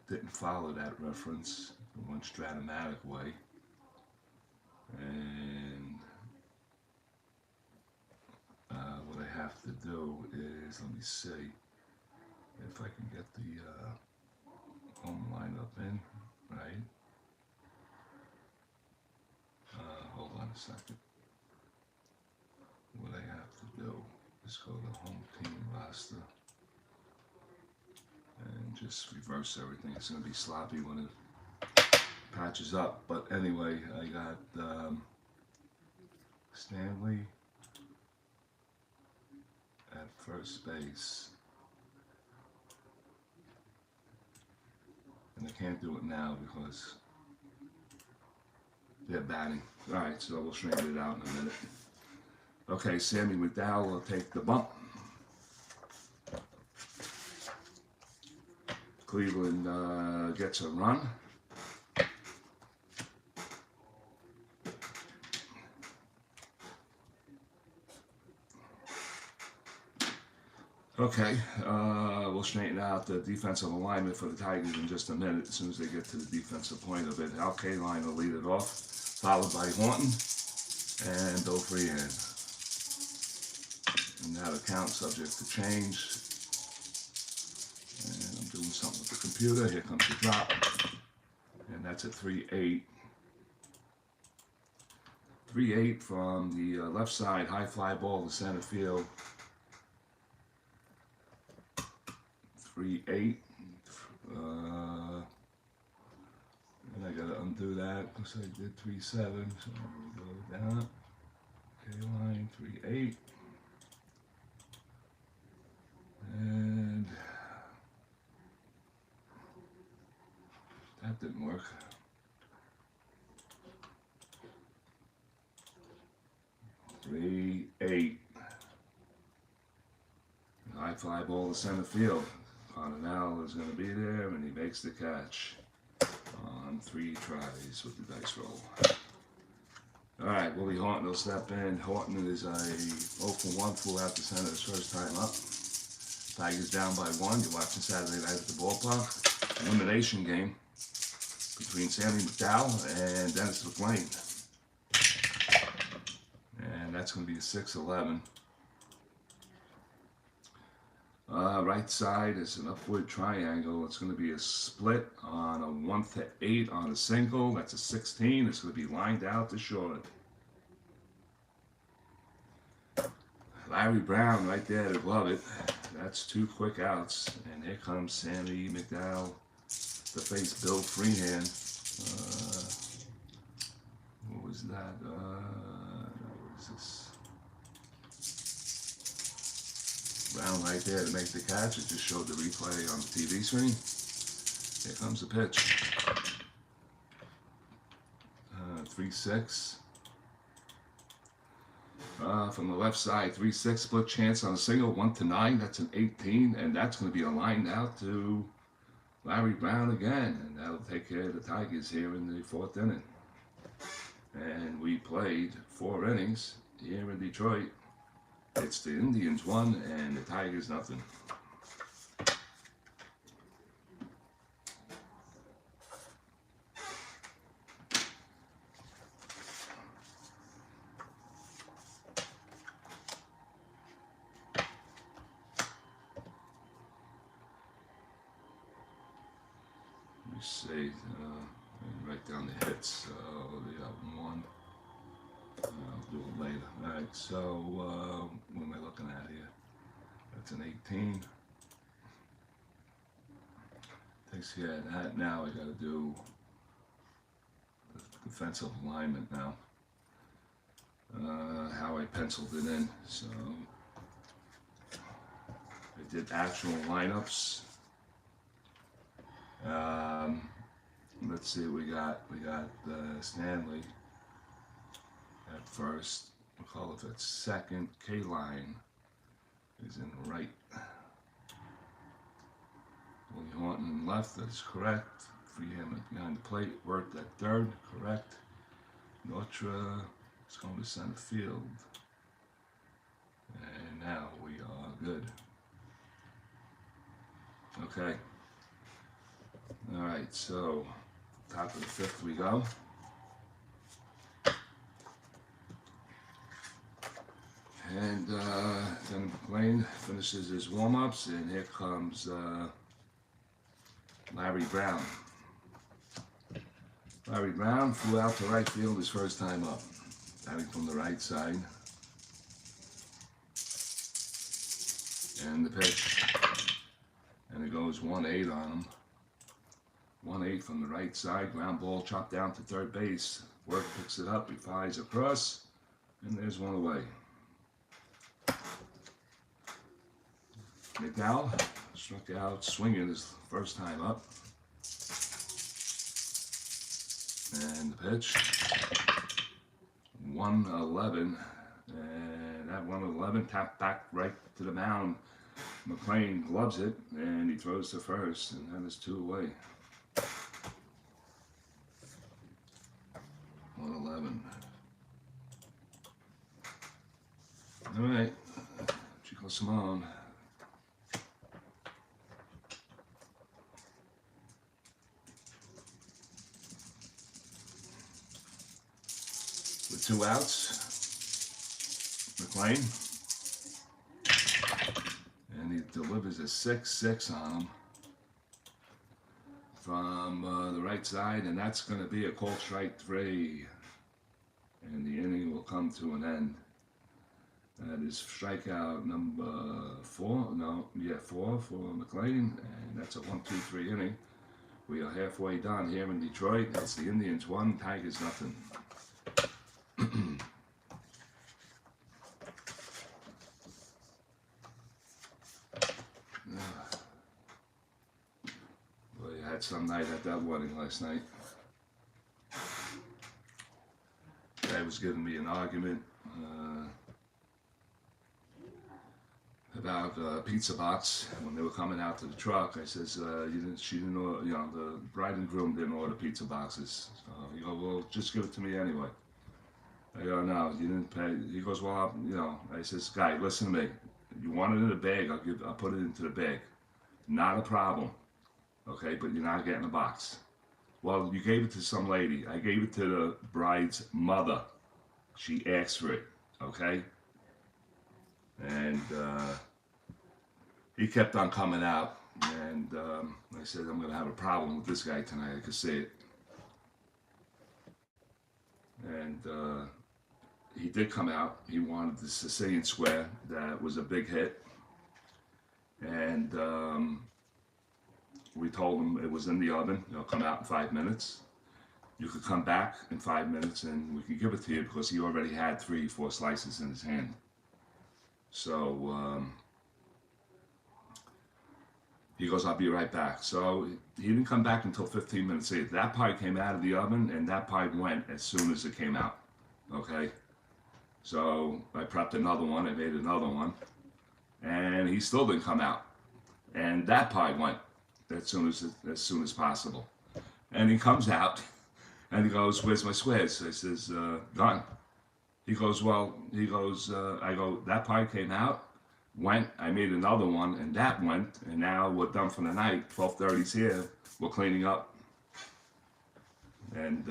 didn't follow that reference. It went Stratomatic way. And what I have to do is, let me see if I can get the home lineup in, right? Let's go to home team roster and just reverse everything. It's going to be sloppy when it patches up. But anyway, I got Stanley at first base. And I can't do it now because they're batting. Alright, so we'll straighten it out in a minute. Okay, S.McDowell will take the bump. Cleveland gets a run. Okay, we'll straighten out the defensive alignment for the Tigers in just a minute as soon as they get to the defensive point of it. Al Kaline will lead it off, followed by Horton and Bill Freehand. And now the count subject to change. And I'm doing something with the computer. Here comes the drop. And that's a 3-8. 3-8 from the left side, high fly ball to center field. 3-8. And I gotta undo that because I did 3-7. So we go down. K-line 3-8. And that didn't work. 3-8. High fly ball to center field. Cardinal is going to be there, and he makes the catch on 3 tries with the dice roll. All right, Willie Horton will step in. Horton is a 0-for-1, flew out the center his first time up. Tigers down by 1. You're watching Saturday night at the ballpark. Elimination game between S.McDowell and McLain. And that's going to be a 6-11. Right side is an upward triangle. It's going to be a split on a 1-8 on a single. That's a 16. It's going to be lined out to short. Larry Brown right there to glove it. That's 2 quick outs. And here comes S.McDowell to face Bill Freehand. What was that? What is this? Brown right there to make the catch. It just showed the replay on the TV screen. Here comes the pitch. 3-6. From the left side, 3-6 split chance on a single, 1-9. That's an 18, and that's going to be a line out to Larry Brown again, and that'll take care of the Tigers here in the 4th inning. And we played 4 innings here in Detroit. It's the Indians 1 and the Tigers nothing. Let me see. Write down the hits. So they got 1. I'll do it later. Alright, so what am I looking at here? That's an 18. Takes care of that. Now I gotta do the defensive alignment now. How I penciled it in. So I did actual lineups. Let's see, we got Stanley at first. McAuliffe at second. K-line is in right. Willie Horton in left, that's correct. Freehand behind the plate. Worked at third, correct. Nortra is going to center field. And now we are good. Okay. Alright, so top of the 5th we go. And then McLain finishes his warm-ups, and here comes Larry Brown. Larry Brown flew out to right field his first time up, batting from the right side. And the pitch. And it goes 1-8 on him. 1-8 from the right side. Ground ball chopped down to third base. Work picks it up. He flies across. And there's one away. McDowell struck out swinging his first time up. And the pitch. 1-11. And that 1-11 tapped back right to the mound. McLain gloves it, and he throws to first, and that is 2 away. 1-11. All right, Chico Simone. With 2 outs, McLain. And he delivers a 6-6 on him from the right side, and that's going to be a called strike 3. And the inning will come to an end. That is strikeout number 4. No, yeah, 4 for McLain, and that's a 1-2-3 inning. We are halfway done here in Detroit. It's the Indians 1, Tigers nothing. Boy, you had some night at that wedding last night. Guy was giving me an argument about a pizza box when they were coming out to the truck. I says, she didn't order, the bride and groom didn't order pizza boxes. So he goes, well, just give it to me anyway. I go, no, you didn't pay. He goes, well, I says, guy, listen to me. You want it in a bag, I'll put it into the bag. Not a problem. Okay, but you're not getting a box. Well, you gave it to some lady. I gave it to the bride's mother. She asked for it, okay? And he kept on coming out, and I said, I'm going to have a problem with this guy tonight. I could see it. And he did come out. He wanted the Sicilian square. That was a big hit. And we told him it was in the oven. It'll come out in 5 minutes. You could come back in 5 minutes and we could give it to you because he already had 3-4 slices in his hand. So he goes, I'll be right back. So he didn't come back until 15 minutes later. That pie came out of the oven and that pie went as soon as it came out. Okay? So I prepped another one. I made another one. And he still didn't come out. And that pie went as soon as possible. And he comes out and he goes, where's my squares? I says, gone. He goes, I go, that pie came out, went, I made another one, and that went, and now we're done for the night. 12:30's here, we're cleaning up. And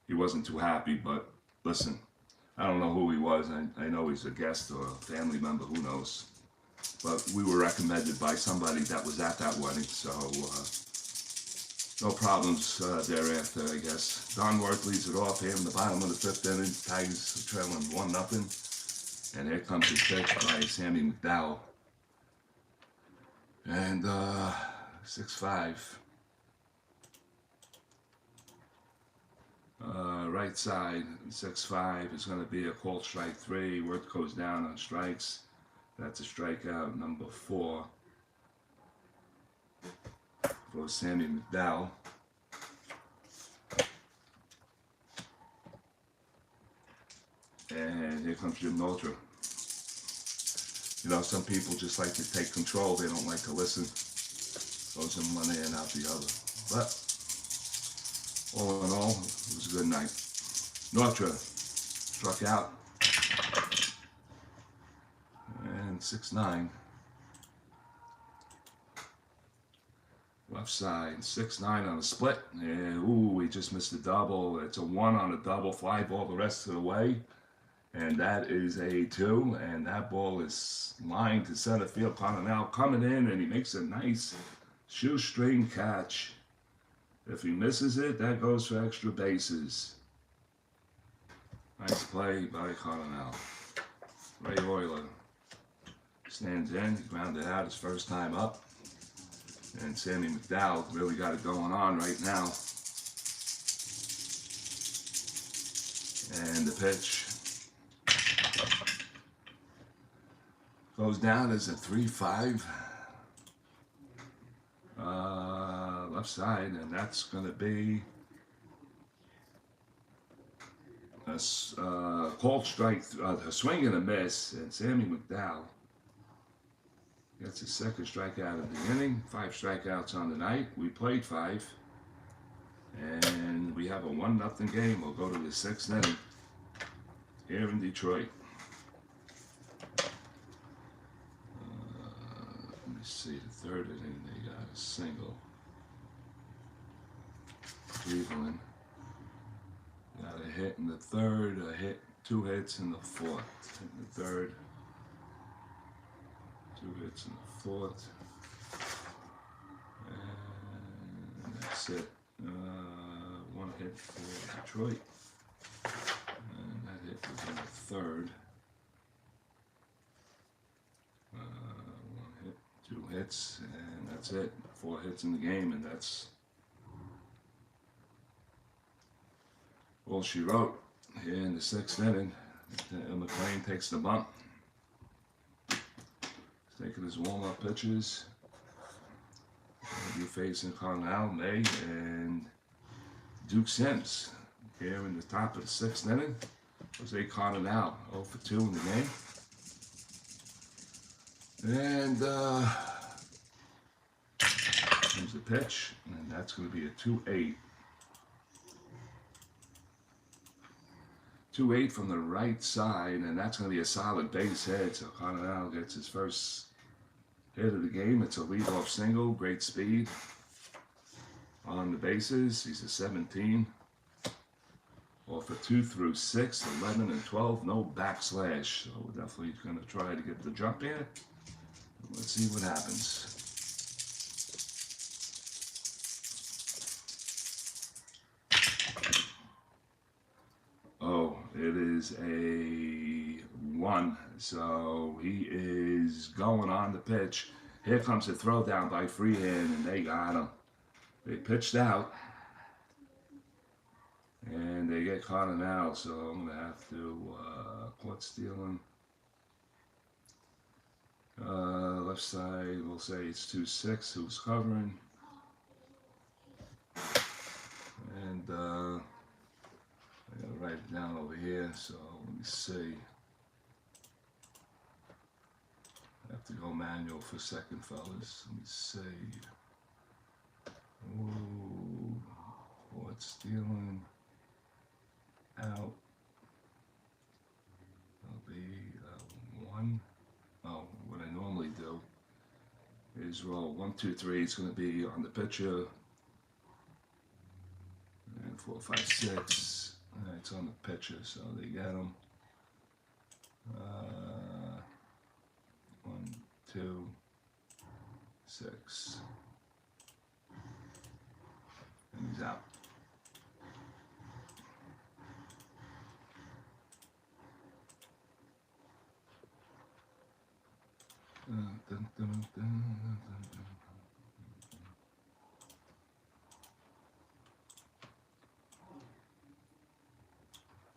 he wasn't too happy, but listen, I don't know who he was. I know he's a guest or a family member, who knows. But we were recommended by somebody that was at that wedding, so no problems thereafter, I guess. Don Worth leads it off here in the bottom of the 5th inning. Tigers trailing 1-0. And here comes his pitch by S.McDowell. And 6-5. Right side, 6-5 is going to be a called strike 3. Worth goes down on strikes. That's a strikeout number 4 for S.McDowell. And here comes Jim Notra. Some people just like to take control. They don't like to listen. Goes in one ear and out the other. But all in all, it was a good night. Notra struck out. And 6-9. Left side, 6-9 on a split. And, we just missed a double. It's a 1 on a double, fly ball the rest of the way. And that is a 2. And that ball is lined to center field. Connell coming in, and he makes a nice shoestring catch. If he misses it, that goes for extra bases. Nice play by Connell. Ray Euler. Stands in, he grounded out his first time up. And S.McDowell really got it going on right now. And the pitch goes down as a 3-5 left side, and that's going to be a called strike, a swing and a miss, and S.McDowell gets his second strikeout of the inning. 5 strikeouts on the night. We played 5. And we have a 1-0 game. We'll go to the 6th inning here in Detroit. Let me see, the 3rd inning, they got a single. Cleveland got a hit in the 3rd, 2 hits in the 4th. In the 3rd, 2 hits in the 4th. And that's it. 1 hit for Detroit, and that hit was in the 3rd. 1 hit, 2 hits, and that's it. 4 hits in the game, and that's all she wrote. Here in the 6th inning, McLain takes the bump. He's taking his warm-up pitches. He'll be facing Cornell, May, and Duke Sims here in the top of the 6th inning. Jose Cardinal 0 for 2 in the game. And comes the pitch, and that's going to be a 2-8. 2-8 from the right side, and that's going to be a solid base hit. So Cardinal gets his first hit of the game. It's a leadoff single, great speed on the bases. He's a 17. Off for 2 through 6, 11 and 12, no backslash. So we're definitely going to try to get the jump here. Let's see what happens. Oh, it is a 1. So he is going on the pitch. Here comes the throw down by Freehand, and they got him. They pitched out, and they get Cardinal, so I'm going to have to caught stealing. Left side, we'll say it's 2-6, who's covering. And I got to write it down over here, so let me see. I have to go manual for a second, fellas. Let me see. Ooh, caught stealing. Out. That'll be 1. Oh, what I normally do is roll 1, 2, 3. It's going to be on the pitcher. And 4, 5, 6. It's on the pitcher, so they get him. 1, 2, 6. And he's out.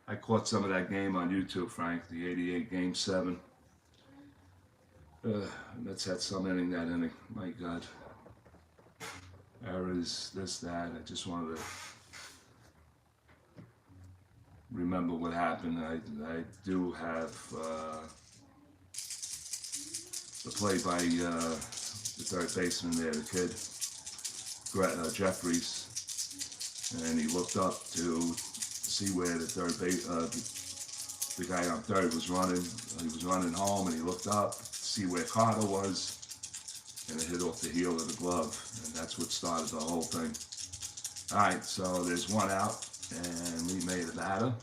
I caught some of that game on YouTube, Frank, the 88 Game 7. Let's had some inning that inning. My God. Errors, this, that. I just wanted to remember what happened. I do have the play by the 3rd baseman there, the kid, Jeffries, and he looked up to see where the the guy on 3rd was running. He was running home, and he looked up to see where Carter was, and it hit off the heel of the glove, and that's what started the whole thing. All right, so there's 1 out, and we made a batter.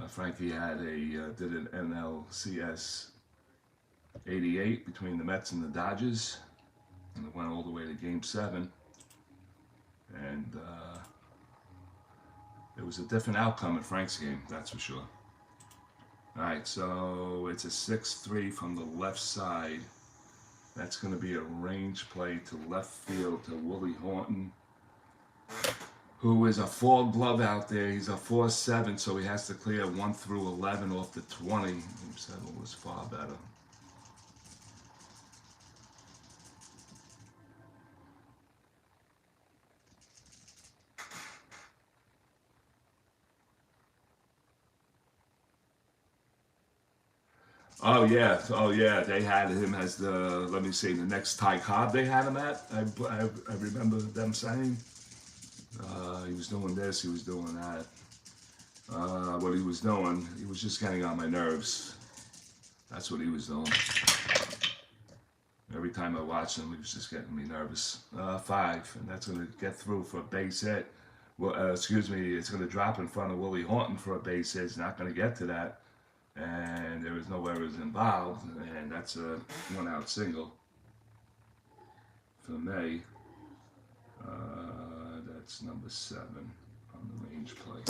Frankie had did an NLCS 88 between the Mets and the Dodgers, and it went all the way to Game 7. And it was a different outcome in Frank's game, that's for sure. Alright, so it's a 6-3 from the left side. That's going to be a range play to left field to Willie Horton, who is a 4 glove out there. He's a 4-7, so he has to clear 1 through 11 off the 20. M SADV was far better. Oh yeah, they had him as the, let me see, the next Ty Cobb they had him at. I remember them saying he was doing this, he was doing that. What he was doing, he was just getting on my nerves. That's what he was doing. Every time I watched him, he was just getting me nervous. 5, and that's going to get through for a base hit. Well, excuse me, it's going to drop in front of Willie Horton for a base hit. It's not going to get to that. And there was no errors involved, and that's a 1-out single for me. That's number 7 on the range play.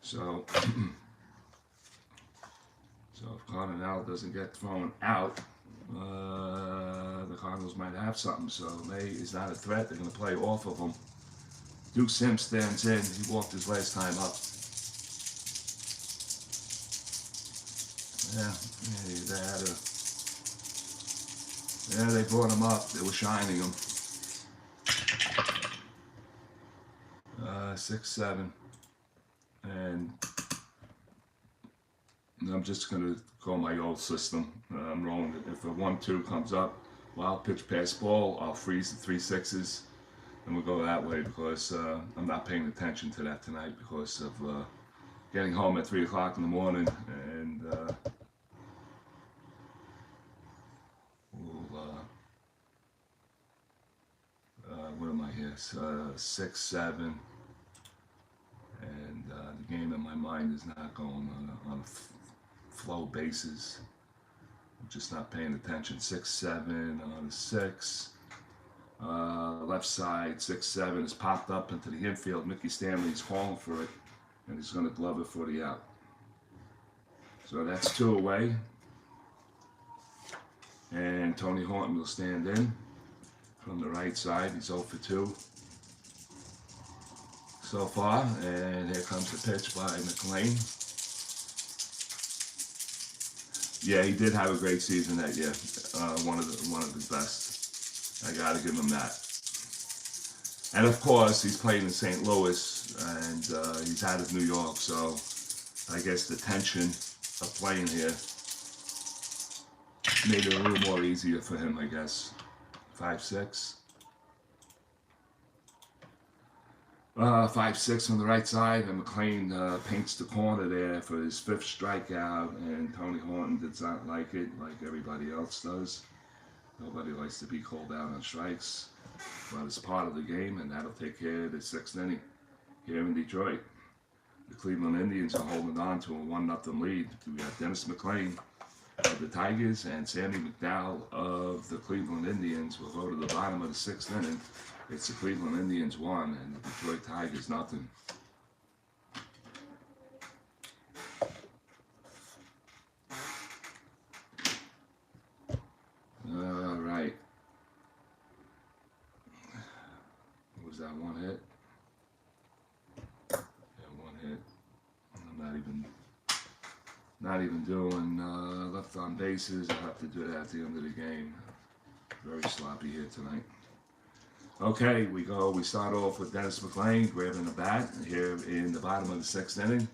So, if Cardinal doesn't get thrown out, the Cardinals might have something. So May is not a threat. They're going to play off of him. Duke Sims stands in. He walked his last time up. They brought him up. They were shining him. 6-7, and I'm just gonna go my old system. I'm rolling it. If a 1-2 comes up, wild pitch pass ball, I'll freeze the 3 6s, and we'll go that way because I'm not paying attention to that tonight because of getting home at 3 o'clock in the morning and. What am I here? 6, 7, and the game in my mind is not going on flow basis. I'm just not paying attention. 6, 7 on a 6. Left side 6, 7 is popped up into the infield. Mickey Stanley's calling for it, and he's going to glove it for the out. So that's 2 away, and Tony Horton will stand in. From the right side, he's 0 for 2 so far, and here comes the pitch by McLain. Yeah, he did have a great season that year. One of his best. I got to give him that. And of course, he's playing in St. Louis, and he's out of New York, so I guess the tension of playing here made it a little more easier for him, I guess. 5-6. 5-6 on the right side, and McLain paints the corner there for his 5th strikeout, and Tony Horton does not like it, like everybody else does. Nobody likes to be called out on strikes, but it's part of the game, and that'll take care of the 6th inning here in Detroit. The Cleveland Indians are holding on to a 1-0 lead. We got Dennis McLain of the Tigers and Sammy McDowell of the Cleveland Indians. Will go to the bottom of the 6th inning. It's the Cleveland Indians 1 and the Detroit Tigers nothing. All right. What was that, 1 hit? Yeah, 1 hit. I'm not even doing left on bases. I'll have to do that at the end of the game. Very sloppy here tonight. Okay, we start off with Dennis McLain grabbing the bat here in the bottom of the 6th inning.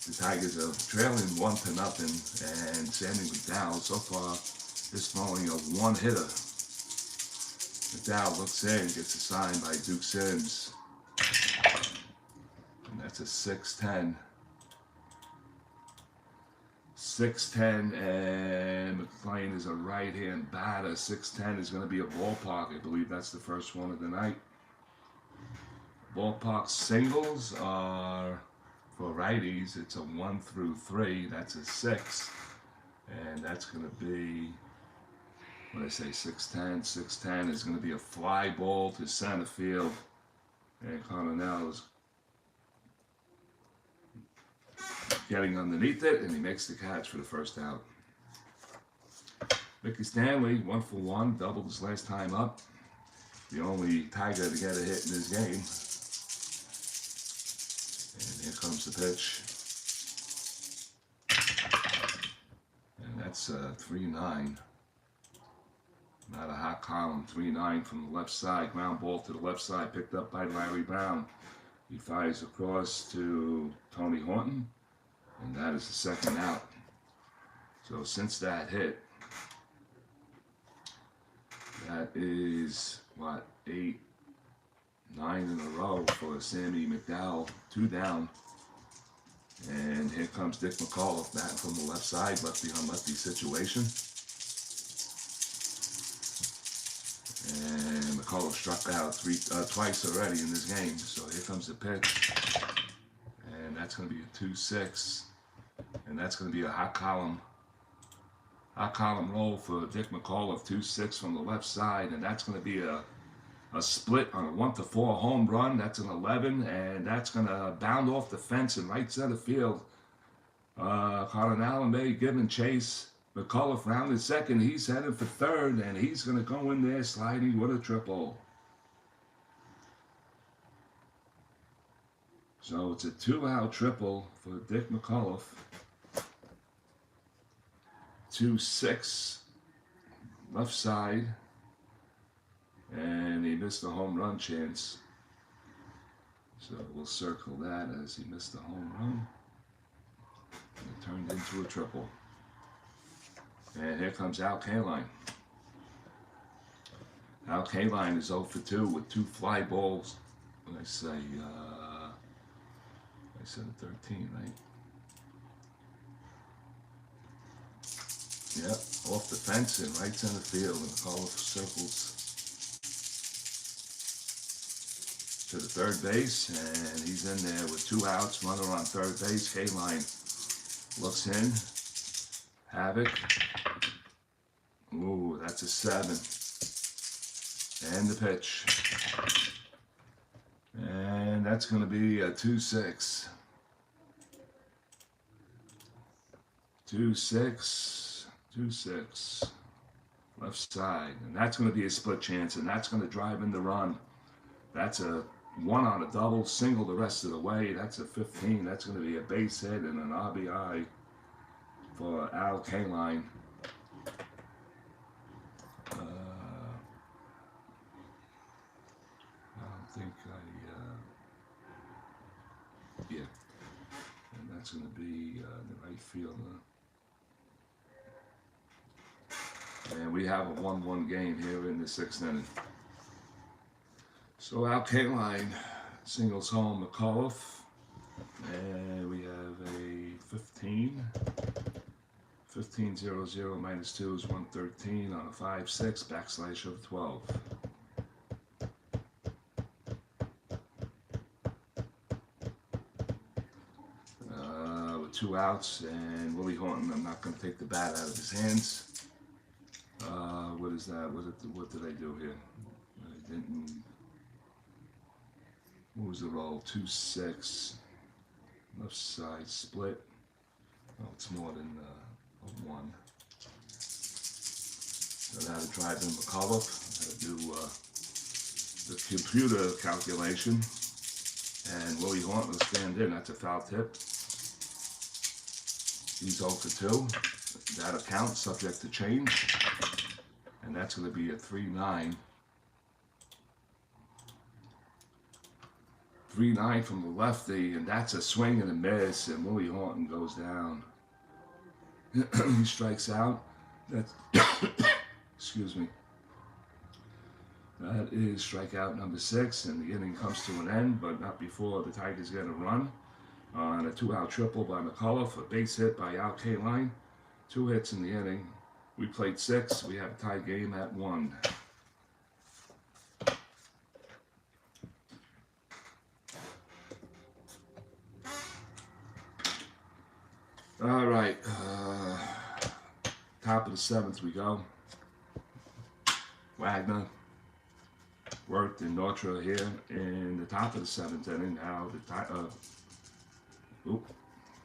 The Tigers are trailing 1-0, and Sammy McDowell so far is throwing a 1-hitter. McDowell looks in, gets a sign by Duke Sims, and that's a 6-10. 6-10, and McLain is a right-hand batter. 6-10 is going to be a ballpark. I believe that's the first one of the night. Ballpark singles are for righties. It's a 1 through 3. That's a 6, and that's going to be, what did I say, 6-10. 6-10 is going to be a fly ball to center field, and Cardinal is getting underneath it, and he makes the catch for the first out. Mickey Stanley, 1 for 1, doubled his last time up. The only Tiger to get a hit in this game. And here comes the pitch. And that's 3-9. Not a hot column, 3-9 from the left side. Ground ball to the left side, picked up by Larry Brown. He fires across to Tony Horton, and that is the second out. So since that hit, that is, what, 8, 9 in a row for Sammy McDowell, 2 down. And here comes Dick McAuliffe, batting from the left side, lefty on lefty situation. And McAuliffe struck out twice already in this game. So here comes the pitch. And that's going to be a 2-6. And that's going to be a hot column roll for Dick McAuliffe, 2-6 from the left side. And that's going to be a split on a 1-4 home run. That's an 11. And that's going to bound off the fence in right center field. Colin Allen may give and chase. McAuliffe rounded second. He's headed for third, and he's going to go in there sliding with a triple. So it's a 2-out triple for Dick McAuliffe. 2-6 left side, and he missed a home run chance. So we'll circle that as he missed a home run. And it turned into a triple. And here comes Al Kaline. Al Kaline is 0 for 2 with 2 fly balls. When I said 13, right? Yep, off the fence in right center field, and McAuliffe circles to the third base, and he's in there with 2 outs, runner on third base. Kaline looks in, havoc. Ooh, that's a 7. And the pitch. And that's going to be a 2-6. 2-6. 2-6. Left side. And that's going to be a split chance, and that's going to drive in the run. That's a 1 on a double, single the rest of the way. That's a 15. That's going to be a base hit and an RBI for Al Kaline. Yeah, and that's going to be the right fielder. And we have a 1-1 game here in the 6th inning. So Al Kaline singles home McAuliffe, and we have a 15-0-0 minus 2 is 113 on a 5-6 backslash of 12. With 2 outs, and Willie Horton, I'm not going to take the bat out of his hands. What is that? What did I do here? I didn't. What was the roll? 2-6. Left side split. Oh, it's more than a 1. So now to drive in McAuliffe. Got to do the computer calculation. And Willie Horton will stand in. That's a foul tip. He's 0 for 2. That'll count, subject to change. And that's going to be a 3-9. 3-9 from the lefty, and that's a swing and a miss, and Willie Horton goes down. He strikes out. That's excuse me. That is strikeout number 6, and the inning comes to an end, but not before the Tigers get a run on a 2-out triple by McAuliffe, a base hit by Al Kaline, 2 hits in the inning. We played 6. We have a tie game at 1. All right, top of the 7th we go. Wagner, Worth, and Nortra here in the top of the 7th inning. Now the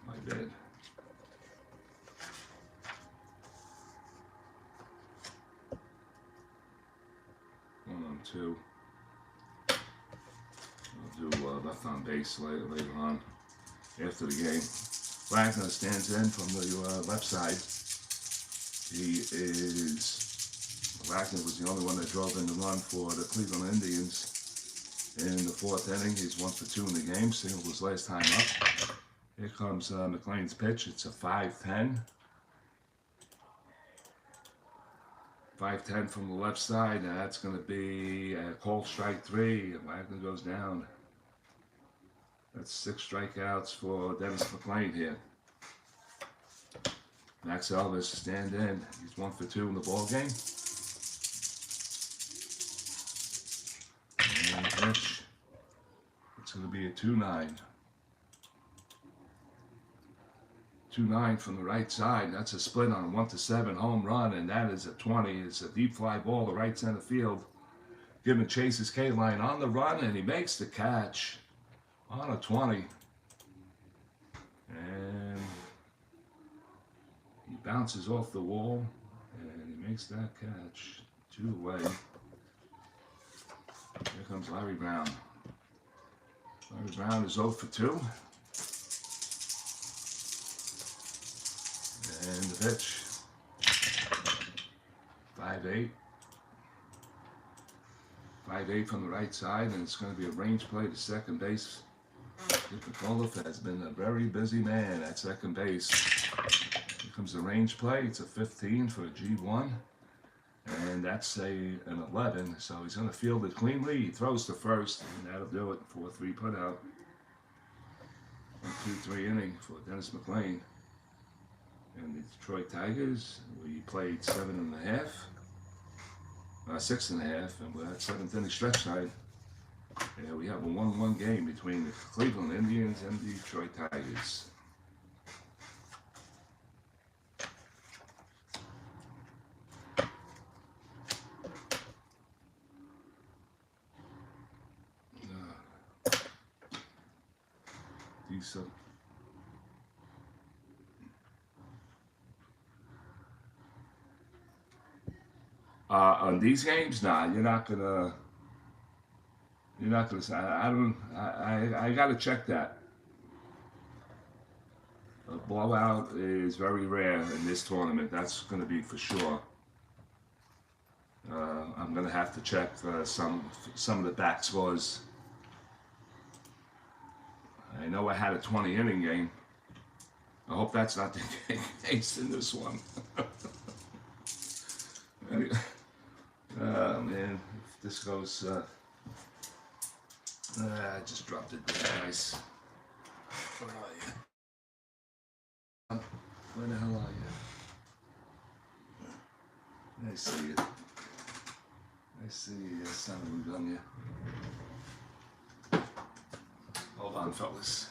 my bad. 1-2. We'll do left on base later on after the game. Wagner stands in from the left side. Wagner was the only one that drove in the run for the Cleveland Indians in the 4th inning. He's 1 for 2 in the game. Singled his last time up. Here comes McLain's pitch. It's a 5-10. 5-10 from the left side. And that's going to be a called strike 3. And Wagner goes down. That's 6 strikeouts for Dennis McLain here. Max Elvis stand in. He's 1 for 2 in the ball game. And pitch. It's going to be a 2-9. 2-9 from the right side. That's a split on a 1-7 home run, and that is a 20. It's a deep fly ball to right center field. Giving Chase's K-line on the run, and he makes the catch on a 20. And he bounces off the wall, and he makes that catch. 2 away. Here comes Larry Brown. Larry Brown is 0 for 2. And the pitch. 5-8. 5-8 from the right side, and it's going to be a range play to second base. McAuliffe has been a very busy man at second base. Here comes the range play. It's a 15 for a G1. And that's an 11, so he's going to field it cleanly. He throws to first, and that'll do it. 4-3 putout. 1-2-3 inning for Dennis McLain. And the Detroit Tigers, we played 7.5, 6.5, and we're at 7th inning stretch time. And we have a 1-1 game between the Cleveland Indians and the Detroit Tigers. Decent. On these games, nah, you're not gonna say. I gotta check that. A blowout is very rare in this tournament. That's gonna be for sure. I'm gonna have to check some of the back scores. I know I had a 20-inning game. I hope that's not the case in this one. Man, if this goes, I just dropped it there, guys. Where are you? Where the hell are you? I see you. I see you, son of a gun, you. Hold on, fellas.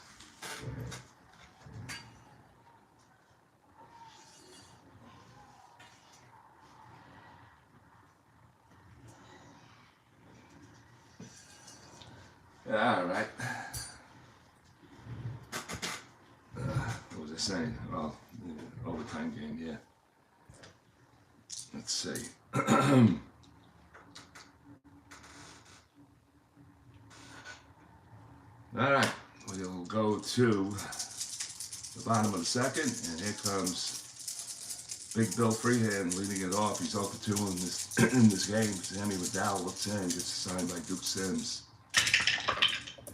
All right. What was I saying? Well, overtime game, yeah. Let's see. All right, we'll go to the bottom of the second, and here comes Big Bill Freehand leading it off. He's 0 for 2 in this game. Sammy McDowell looks in, gets signed by Duke Sims.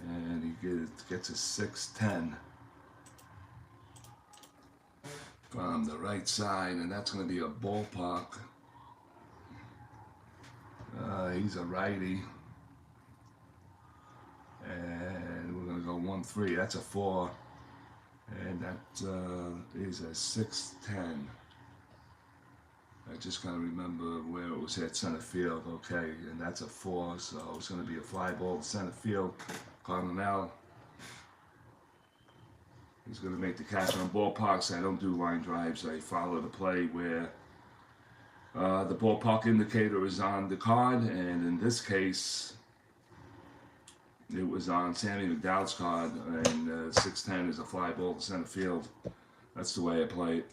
And he gets a 6-10 from the right side, and that's going to be a ballpark. He's a righty, and we're going to go 1-3. That's a 4, and that is a 6-10. I just gotta remember where it was at center field. Okay, and that's a 4, so it's going to be a fly ball to center field. Cardinal, he's going to make the catch on ballparks. I don't do line drives. I follow the play where the ballpark indicator is on the card, and in this case, It was on Sammy McDowell's card, and 610 is a fly ball to center field. That's the way I play it.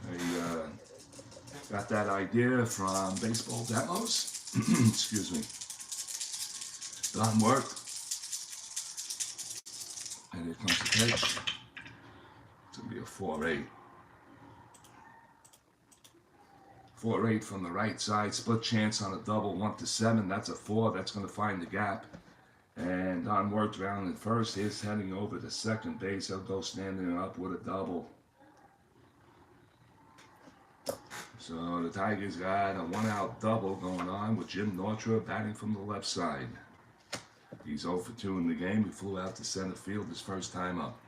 I got that idea from baseball demos. Excuse me. Done work. And here comes the pitch. It's going to be a 4-8. 4-8 from the right side. Split chance on a double. 1-7. That's a 4. That's going to find the gap. And on worked round in first. He's heading over to second base. He'll go standing up with a double. So the Tigers got a 1-out double going on with Jim Nortra batting from the left side. He's 0 for 2 in the game. He flew out to center field his first time up.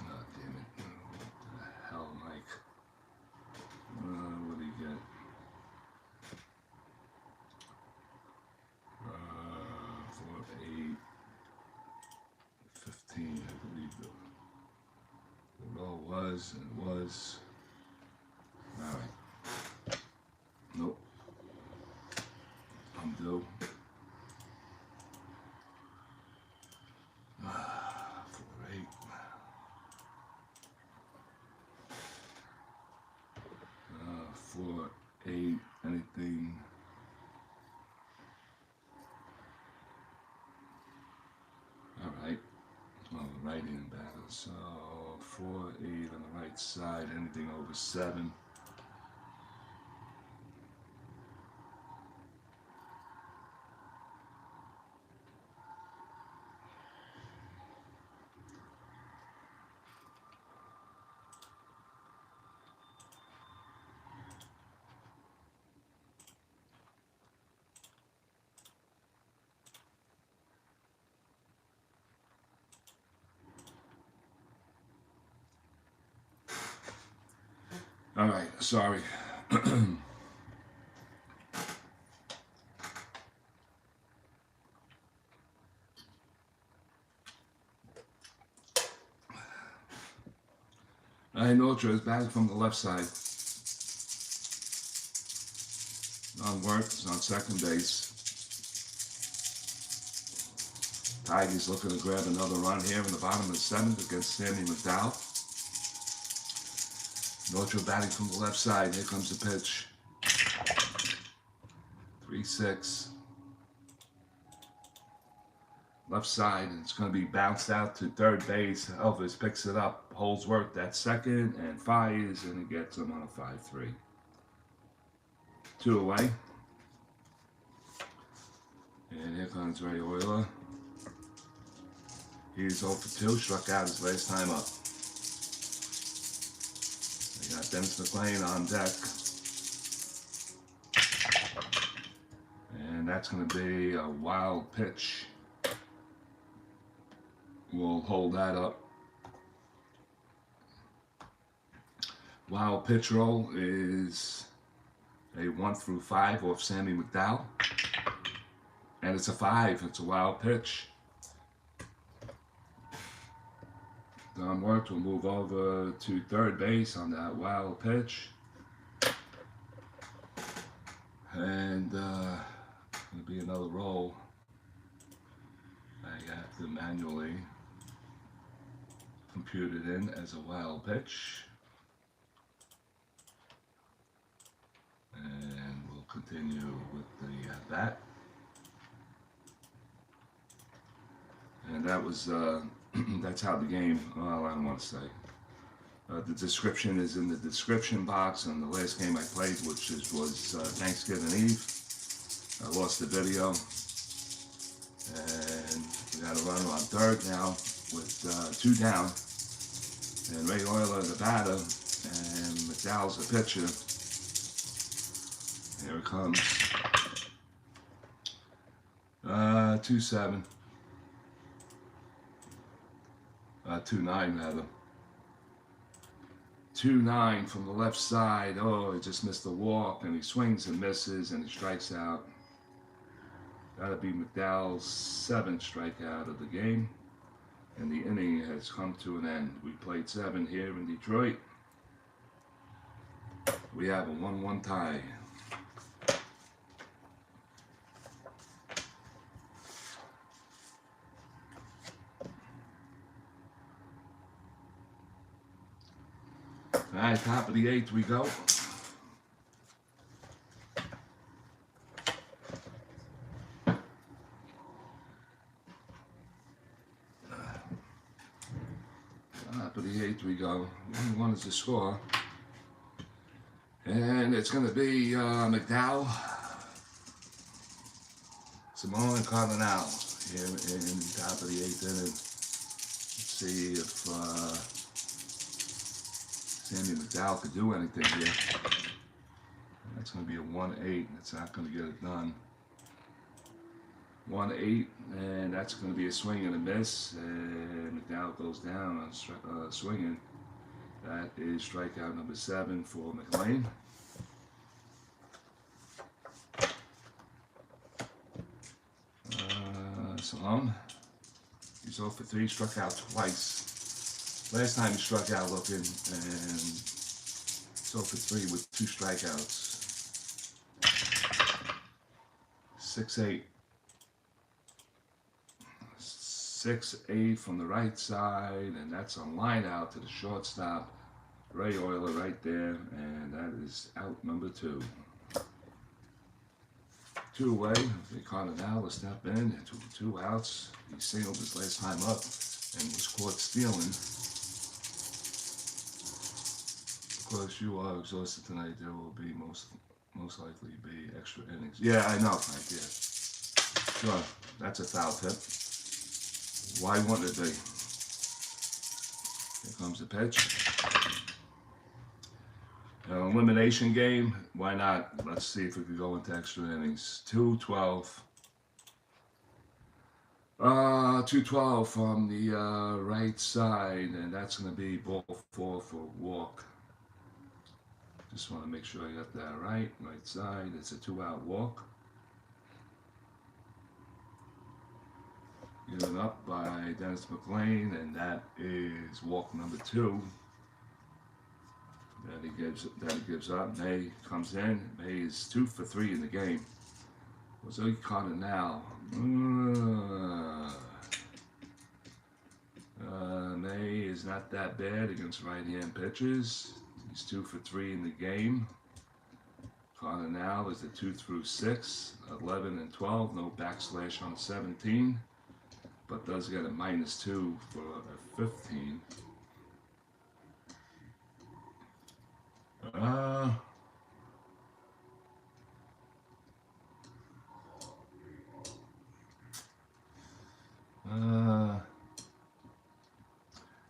Oh, damn it. What the hell, Mike? What do you get? 4, 8, 15, I believe the roll was, and it was. All right. Nope. I'm due. 4, 8. 4, 8. Anything. All right. Well, the right-hand battle. So 4, 8 on the right side. Anything over 7. All right, sorry. Nortra is batting from the left side. On work, it's on second base. Tigers looking to grab another run here in the bottom of the 7th against Sammy McDowell. Nortra batting from the left side. Here comes the pitch. 3-6. Left side, and it's going to be bounced out to third base. Elvis picks it up, holds work that second, and fires, and it gets him on a 5-3. 2 away. And here comes Ray Euler. He's 0 for 2, struck out his last time up. We got Dennis McLain on deck. And that's going to be a wild pitch. We'll hold that up. Wild pitch roll is a 1 through 5 off Sammy McDowell. And it's a 5. It's a wild pitch. Don Work will move over to third base on that wild pitch. And it'll be another roll. I have to manually compute it in as a wild pitch. And we'll continue with the bat. And that was, that's how the game, well, I don't want to say. The description is in the description box on the last game I played, which was Thanksgiving Eve. I lost the video. And we got a runner on third now with 2 down. And Ray Euler, the batter, and McDowell's the pitcher. Here it comes. 2-7. 2-9 rather. 2-9 from the left side. Oh, he just missed the walk, and he swings and misses, and he strikes out. That'll be McDowell's 7th strikeout of the game, and the inning has come to an end. We played 7 here in Detroit. We have a 1-1 tie. Alright, top of the 8th we go. Top of the 8th we go. One is the score. And it's going to be McDowell, Simone, and Cardinal here in top of the 8th inning. Let's see if Sammy McDowell could do anything here. That's going to be a 1-8. It's not going to get it done. 1-8, and that's going to be a swing and a miss. And McDowell goes down on swinging. That is strikeout number 7 for McLain. Salone. He's 0 for 3, struck out twice. Last time he struck out looking, and he's 0 for 3 with 2 strikeouts. 6-8. 6-8 from the right side, and that's a line out to the shortstop, Ray Euler right there, and that is out number 2. 2 away. They caught it now to step in, and 2 outs. He singled his last time up and was caught stealing. Of course, you are exhausted tonight. There will be most likely be extra innings. Yeah, I know, Frank. Yeah, sure. That's a foul tip. Why wouldn't it be? Here comes the pitch. Elimination game. Why not? Let's see if we could go into extra innings. 2-12. 2-12 from the right side, and that's going to be ball 4 for a walk. Just want to make sure I got that right. Right side. It's a 2-out walk. Given up by Dennis McLain, and that is walk number 2. That he gives up. May comes in. May is 2 for 3 in the game. So he caught it now. May is not that bad against right-hand pitches. He's 2 for 3 in the game. Cardinal is a 2 through 6, 11 and 12. No backslash on 17. But does get a -2 for a 15.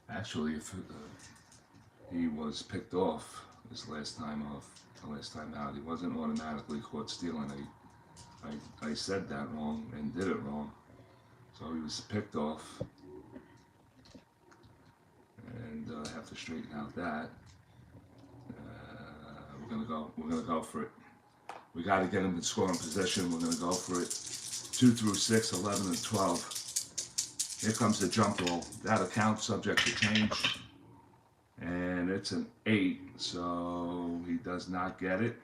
Actually, if he was picked off his last time out, he wasn't automatically caught stealing. I said that wrong and did it wrong. So he was picked off, and I have to straighten out that. We're gonna go for it. We got to get him in scoring position. We're gonna go for it. 2 through 6, 11 and 12. Here comes the jump roll. That'll count, subject to change, and it's an 8. So he does not get it.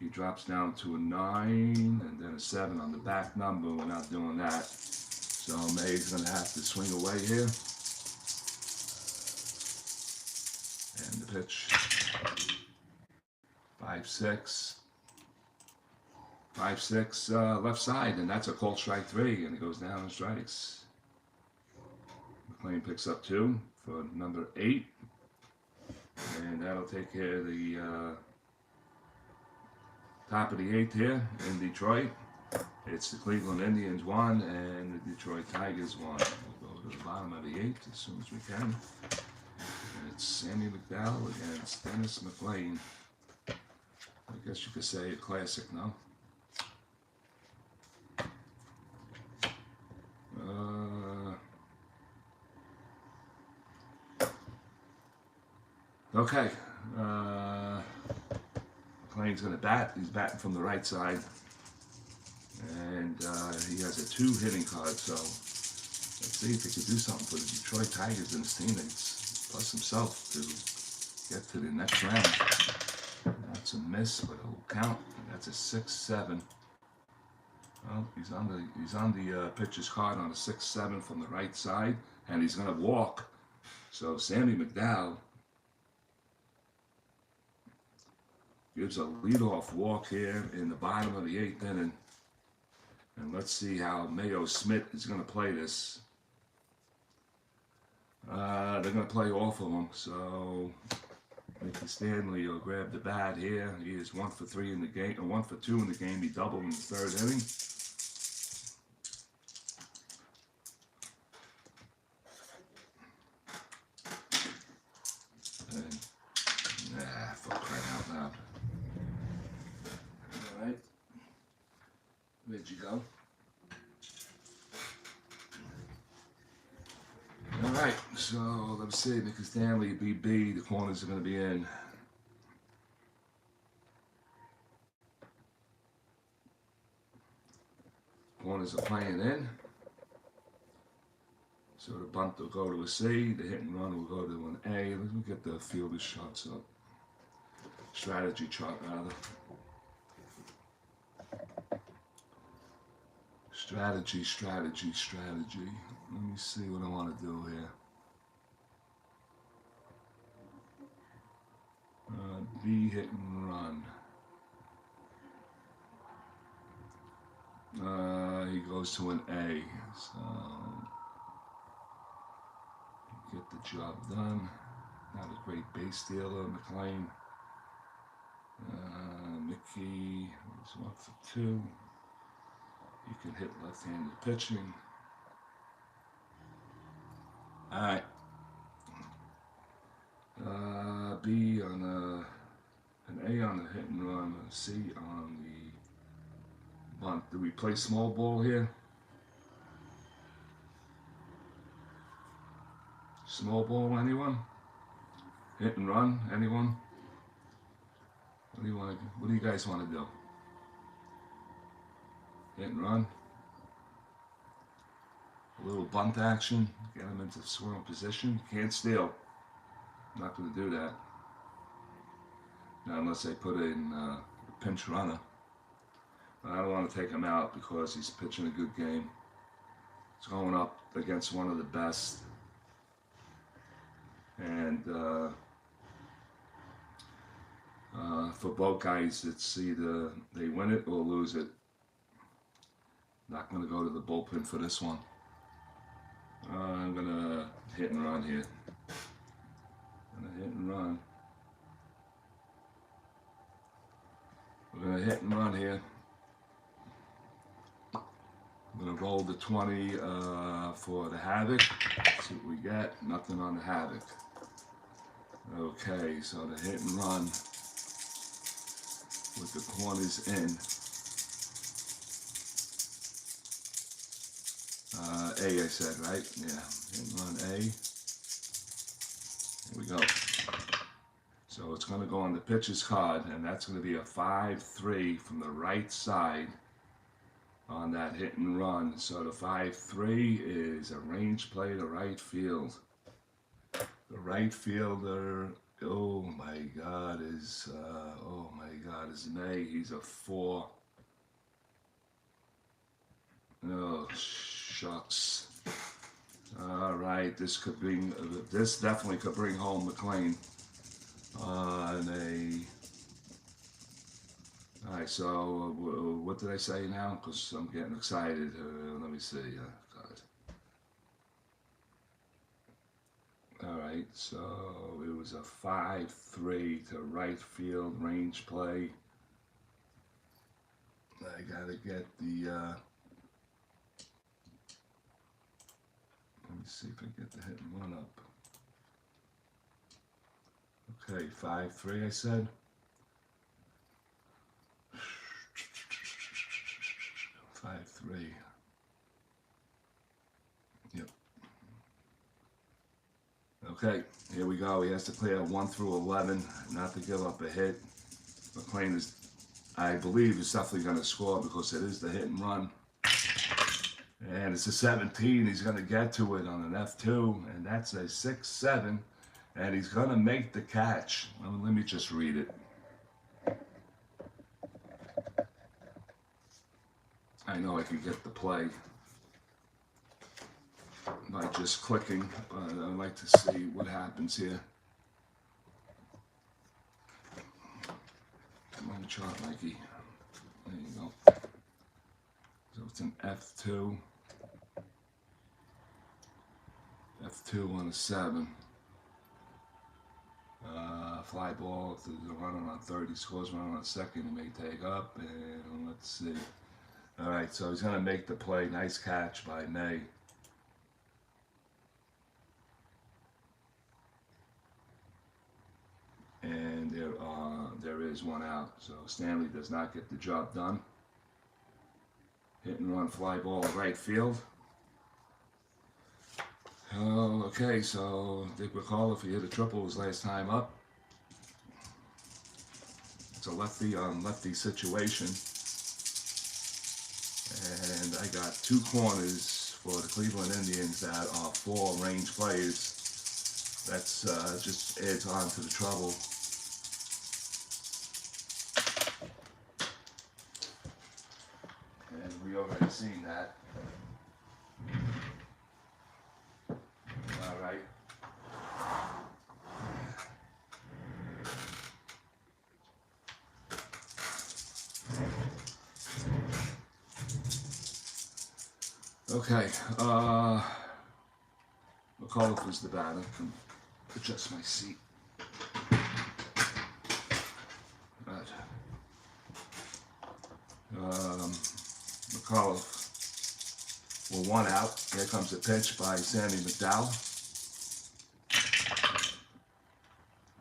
He drops down to a 9 and then a 7 on the back number. We're not doing that. So May's going to have to swing away here. And the pitch. 5-6. 5-6 left side, and that's a called strike 3, and he goes down and strikes. McLain picks up 2 for number 8. And that'll take care of the top of the 8th here in Detroit. It's the Cleveland Indians 1 and the Detroit Tigers 1. We'll go to the bottom of the 8th as soon as we can. And it's Sammy McDowell against Dennis McLain. I guess you could say a classic, no? Okay. McLain's going to bat. He's batting from the right side. And he has a 2 hitting card, so let's see if he can do something for the Detroit Tigers and his teammates, plus himself, to get to the next round. That's a miss, but it'll count. And that's a 6-7. Well, he's on the pitcher's card on a 6-7 from the right side, and he's going to walk. So Sammy McDowell gives a leadoff walk here in the bottom of the 8th inning. And let's see how Mayo Smith is going to play this. They're going to play off of him, so Mickey Stanley will grab the bat here. He is 1 for 3 in the game, or 1 for 2 in the game. He doubled in the 3rd inning. For crying out loud. All right, where'd you go? All right, so let's see, Mickey Stanley, BB, the corners are going to be in. Corners are playing in. So the bunt will go to a C, the hit and run will go to an A. Let me get the fielder's charts up. Strategy chart, rather. Strategy. Let me see what I want to do here. B, hit and run. He goes to an A, so get the job done. Not a great base stealer, McLain. Mickey is 1 for 2. You can hit left-handed pitching. All right. B on an A on the hit and run, a C on the bunt. Do we play small ball here? Small ball, anyone? Hit and run, anyone? What do you guys want to do? Hit and run. A little bunt action. Get him into scoring position. Can't steal. I'm not going to do that. Not unless they put in a pinch runner. But I don't want to take him out because he's pitching a good game. He's going up against one of the best. And for both guys, it's either they win it or lose it. Not going to go to the bullpen for this one. I'm going to hit and run here. We're going to hit and run here. I'm going to roll the 20 for the Havoc. See what we get. Nothing on the Havoc. Okay, so the hit and run with the corners in. A, I said, right? Yeah, hit and run A. Here we go. So it's going to go on the pitcher's card, and that's going to be a 5-3 from the right side on that hit and run. So the 5-3 is a range play to right field. The right fielder, oh my God, is May. He's a 4. Oh, shucks. All right, this definitely could bring home McLain. All right, so what did I say now? Because I'm getting excited. Let me see. God. All right, so it was a 5-3 to right field range play. I gotta get the. Let me see if I get the hit and run up. Okay, 5-3 I said. 5-3. Yep. Okay, here we go. He has to clear 1 through 11, not to give up a hit. McLain is, I believe, is definitely going to score because it is the hit and run. And it's a 17. He's going to get to it on an F2, and that's a 6-7. And he's going to make the catch. Let me just read it. I know I can get the play by just clicking, but I'd like to see what happens here. on the chart, Mikey. There you go. So it's an F2. F2 on a 7. Fly ball to the runner on third. He scores runner on second. He may take up. And let's see. All right, so he's going to make the play. Nice catch by May. And there is one out. So Stanley does not get the job done. Hit and run fly ball right field. Okay, so Dick McCall, if he hit a triple his last time up. It's a lefty on lefty situation. And I got 2 corners for the Cleveland Indians that are 4 range players. That's just adds on to the trouble. And we already seen that. All right. Okay, McCullough was the batter. Adjust my seat. Right. McCullough with 1 out. Here comes a pitch by S.McDowell.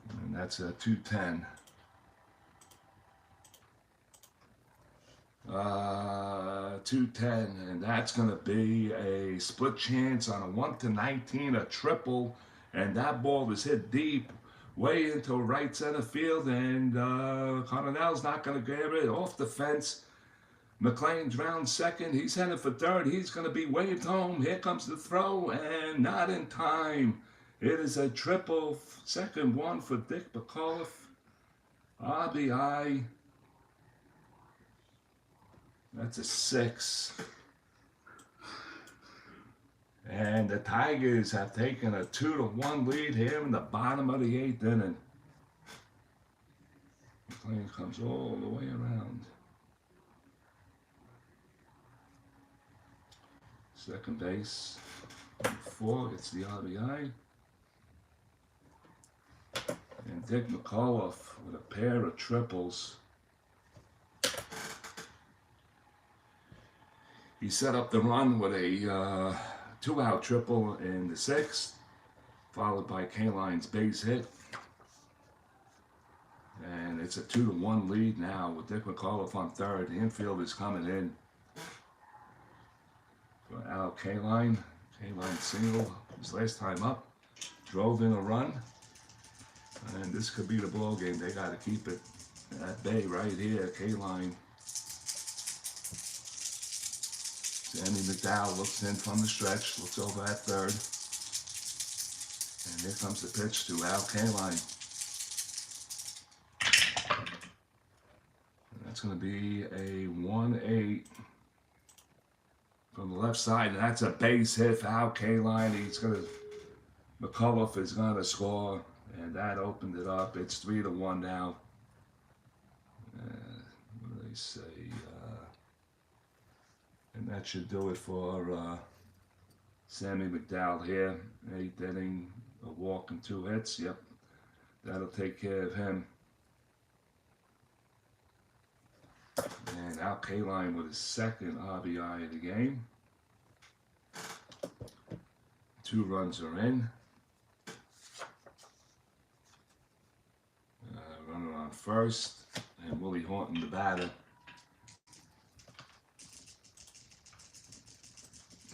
And that's a 2-10. 2-10, and that's going to be a split chance on a 1-19, a triple, and that ball is hit deep, way into right center field, and Cardinal's not going to get it off the fence. McLain's round second. He's headed for third. He's going to be waved home. Here comes the throw, and not in time. It is a triple, second one for Dick McCullough. RBI. That's a 6. And the Tigers have taken a 2-1 lead here in the bottom of the 8th inning. McLain comes all the way around. Second base. 4 gets the RBI. And Dick McCullough with a pair of triples. He set up the run with a 2-out triple in the 6th, followed by Kaline's base hit. And it's a 2-1 lead now with Dick McCullough on third. The infield is coming in for Al Kaline. Kaline single his last time up, drove in a run. And this could be the ball game. They got to keep it at bay right here. Kaline. S.McDowell looks in from the stretch, looks over at third. And here comes the pitch to Al Kaline. That's going to be a 1-8 from the left side. And that's a base hit for Al Kaline. McCullough is going to score. And that opened it up. It's 3-1 now. What do they say? And that should do it for S.McDowell here. 8th inning, a walk and 2 hits. Yep, that'll take care of him. And Al Kaline with his 2nd RBI of the game. 2 runs are in. Runner on first, and Willie Horton the batter.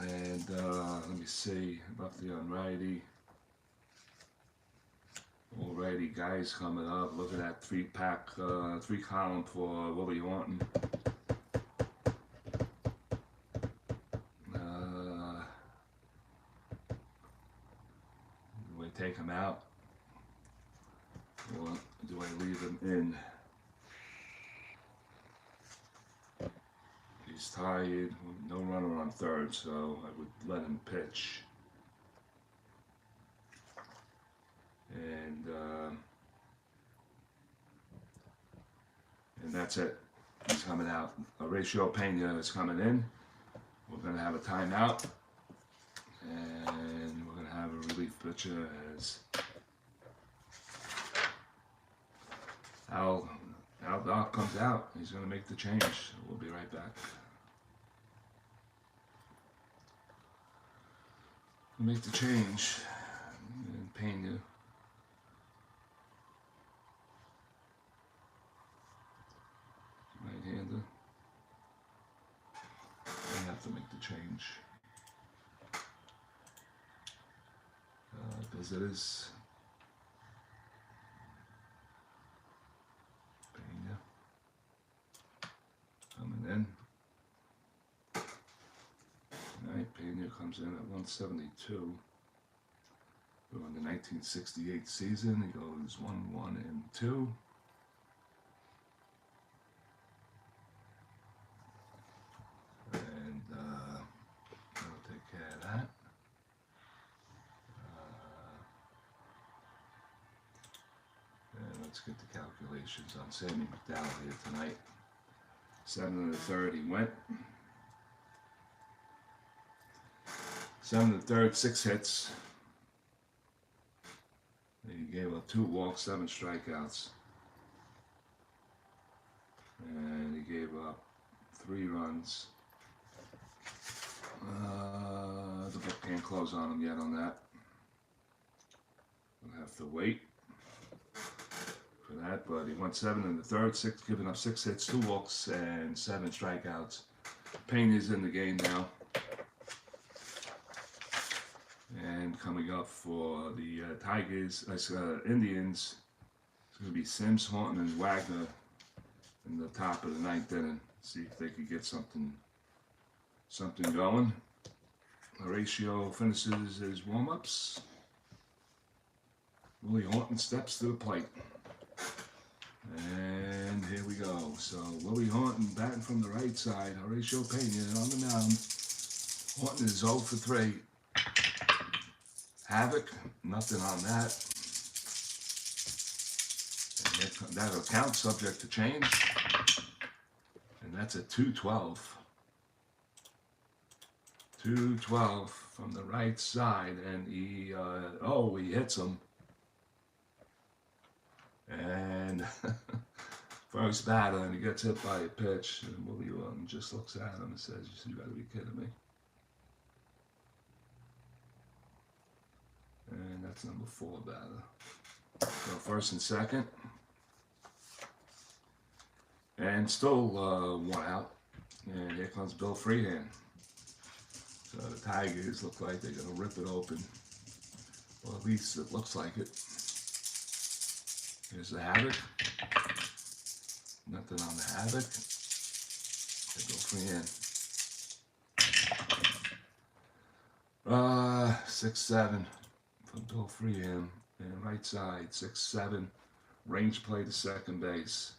And let me see, lefty on righty. Alrighty, guys coming up. Look at that 3-column for Willie Horton. Do I take him out? Or do I leave him in? He's tired, no runner on third, so I would let him pitch. And And that's it. He's coming out. Horatio Pena is coming in. We're going to have a timeout. And we're going to have a relief pitcher as Al Doc comes out. He's going to make the change. We'll be right back. We'll make the change. And Pena. Right-hander. I have to make the change. Because it is Pena coming in. Alright, Pena comes in at 172. We're on the 1968 season. He goes 1-1-2. And I'll take care of that. And let's get the calculations on S.McDowell here tonight. 7 1/3 he went. 7 1/3, 6 hits. He gave up 2 walks, 7 strikeouts. And he gave up 3 runs. The book can't close on him yet on that. We'll have to wait for that, but he went 7 1/3, 6, giving up 6 hits, 2 walks, and 7 strikeouts. Pena's in the game now. And coming up for the Indians, it's going to be Sims, Horton, and Wagner in the top of the 9th inning. See if they could get something going. Horatio finishes his warm-ups. Willie Horton steps to the plate. And here we go. So Willie Horton batting from the right side. Horatio Pena on the mound. Horton is 0 for 3. Havoc, nothing on that. And that'll count, subject to change. And that's a 2-12. 2-12 from the right side, and he hits him. And first batter, and he gets hit by a pitch, and Willie Horton just looks at him and says, "You gotta be kidding me." And that's number 4 batter. So first and second. And still 1 out. And here comes Bill Freehand. So the Tigers look like they're going to rip it open. Well, at least it looks like it. Here's the Havoc. Nothing on the Havoc. They go Freehand. 6-7 for Bill Freehand. And right side, 6-7. Range play to second base.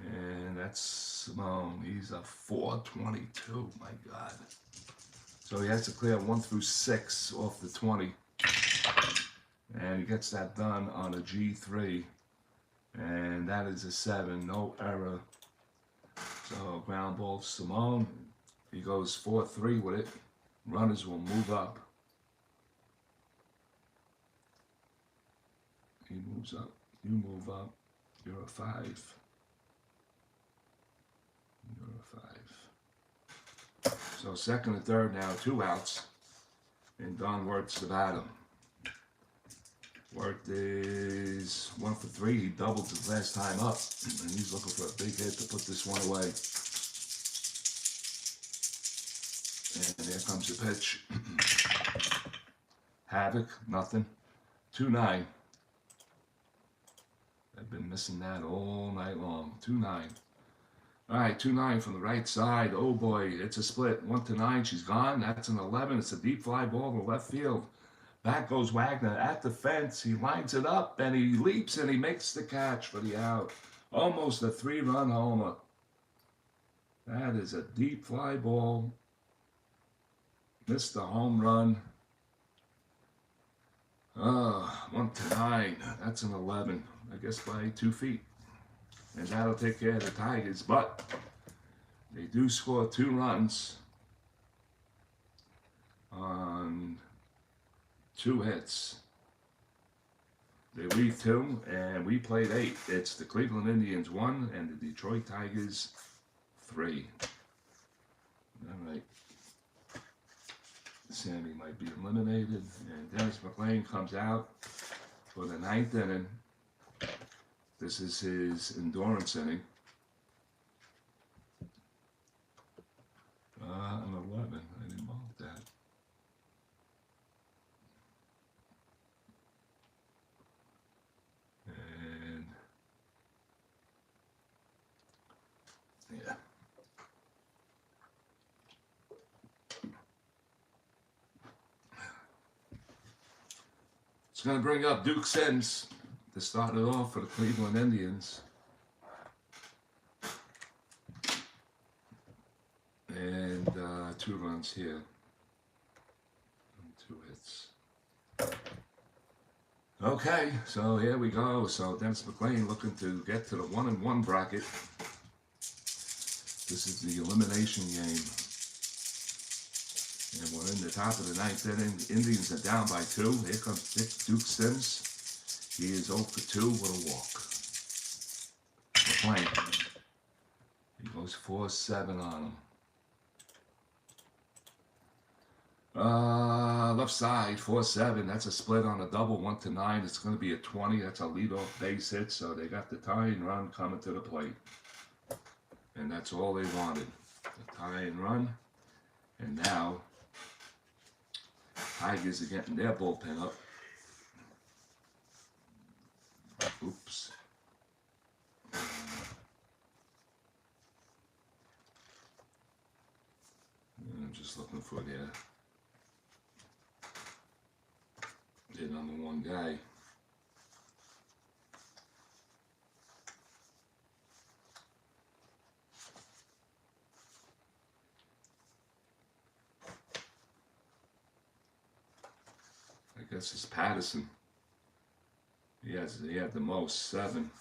And that's Simone. He's a 422. My God. So he has to clear 1 through 6 off the 20. And he gets that done on a G3. And that is a 7. No error. So ground ball to Simone. He goes 4-3 with it. Runners will move up. He moves up. You move up. You're a 5. You're a 5. So second and third now, 2 outs. And Don Wirt's the batter. Wirt is 1 for 3. He doubled his last time up. And he's looking for a big hit to put this one away. And here comes the pitch. Havoc, nothing. 2-9. I've been missing that all night long. 2-9. All right, 2-9 from the right side. Oh boy, it's a split. 1-9, she's gone. That's an 11. It's a deep fly ball to left field. Back goes Wagner at the fence. He lines it up and he leaps and he makes the catch for the out. Almost a 3-run homer. That is a deep fly ball. Missed the home run. 1-9. That's an 11. I guess by 2 feet. and that'll take care of the Tigers. But they do score 2 runs on 2 hits. They leave 2, and we played 8. It's the Cleveland Indians 1 and the Detroit Tigers 3. All right. Sammy might be eliminated, and Dennis McLain comes out for the 9th inning. This is his endurance inning. I'm 11. I didn't mark that. And yeah. It's going to bring up Duke Sims to start it off for the Cleveland Indians. And 2 runs here. And 2 hits. Okay, so here we go. So Dennis McLain looking to get to the 1-1 bracket. This is the elimination game. And we're in the top of the 9th inning. The Indians are down by 2. Here comes Duke Sims. He is 0 for 2 with a walk. McLain. He goes 4-7 on him. Left side, 4-7. That's a split on a double, 1-9. It's going to be a 20. That's a leadoff base hit. So they got the tying run coming to the plate. And that's all they wanted. The tying run. And now, Tigers are getting their bullpen up. Oops. I'm just looking for their number 1 guy. I guess it's Patterson. He had the most, 7.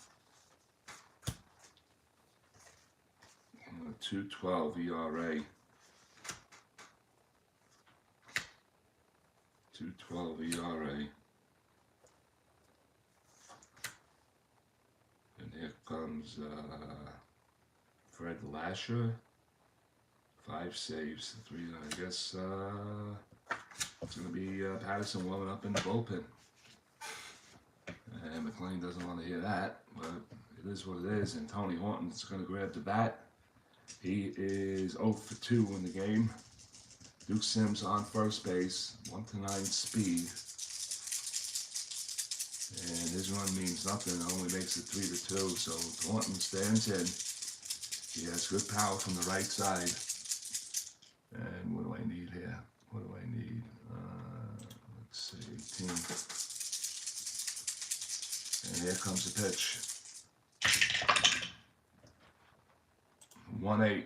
2.12 ERA. 2.12 ERA. And here comes Fred Lasher. 5 saves, 3. I guess it's going to be Patterson warming up in the bullpen. And McLain doesn't want to hear that, but it is what it is. And Tony Horton's going to grab the bat. He is 0 for 2 in the game. Duke Sims on first base, 1-9 speed. And his run means nothing, it only makes it 3-2. So Horton stands in. He has good power from the right side. And what do I need here? What do I need? Let's see, 18. And here comes the pitch. 1-8.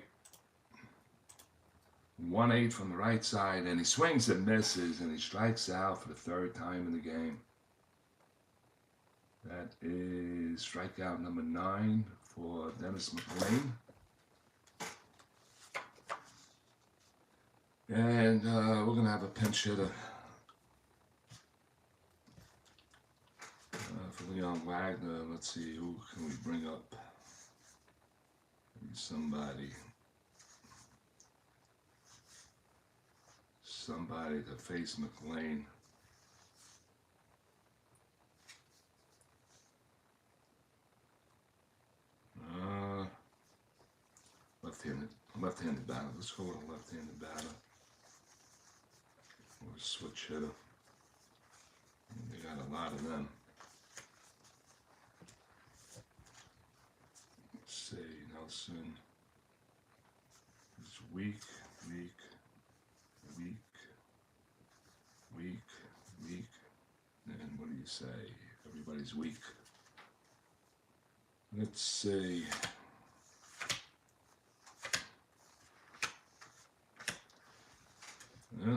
1-8 from the right side, and he swings and misses, and he strikes out for the 3rd time in the game. That is strikeout number 9 for Dennis McLain. And we're going to have a pinch hitter for Leon Wagner. Let's see, who can we bring up? Maybe somebody to face McLain. Left-handed batter. Let's go with a left-handed batter. Or a switch hitter. They got a lot of them. Let's see, Nelson is weak. And what do you say? Everybody's weak. Let's see. Yeah.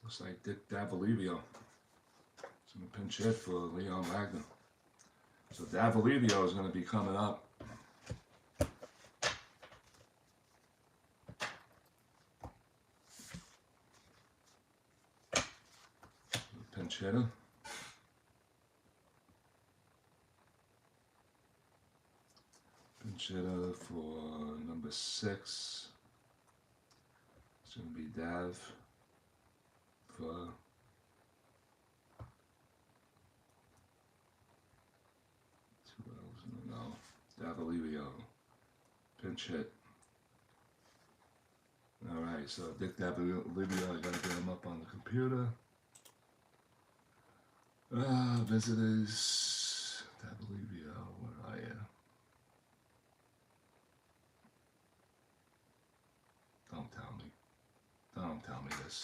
Looks like Dick Davalivio is going to pinch hit for Leon Wagner. So Davalivio is going to be coming up. Pinch hitter. Pinch hitter for number 6. It's going to be Dav for Davalivio. Pinch hit. Alright, so Dick Davalivio, I gotta get him up on the computer. Visitors. Davalivio, where are you? Don't tell me. Don't tell me this.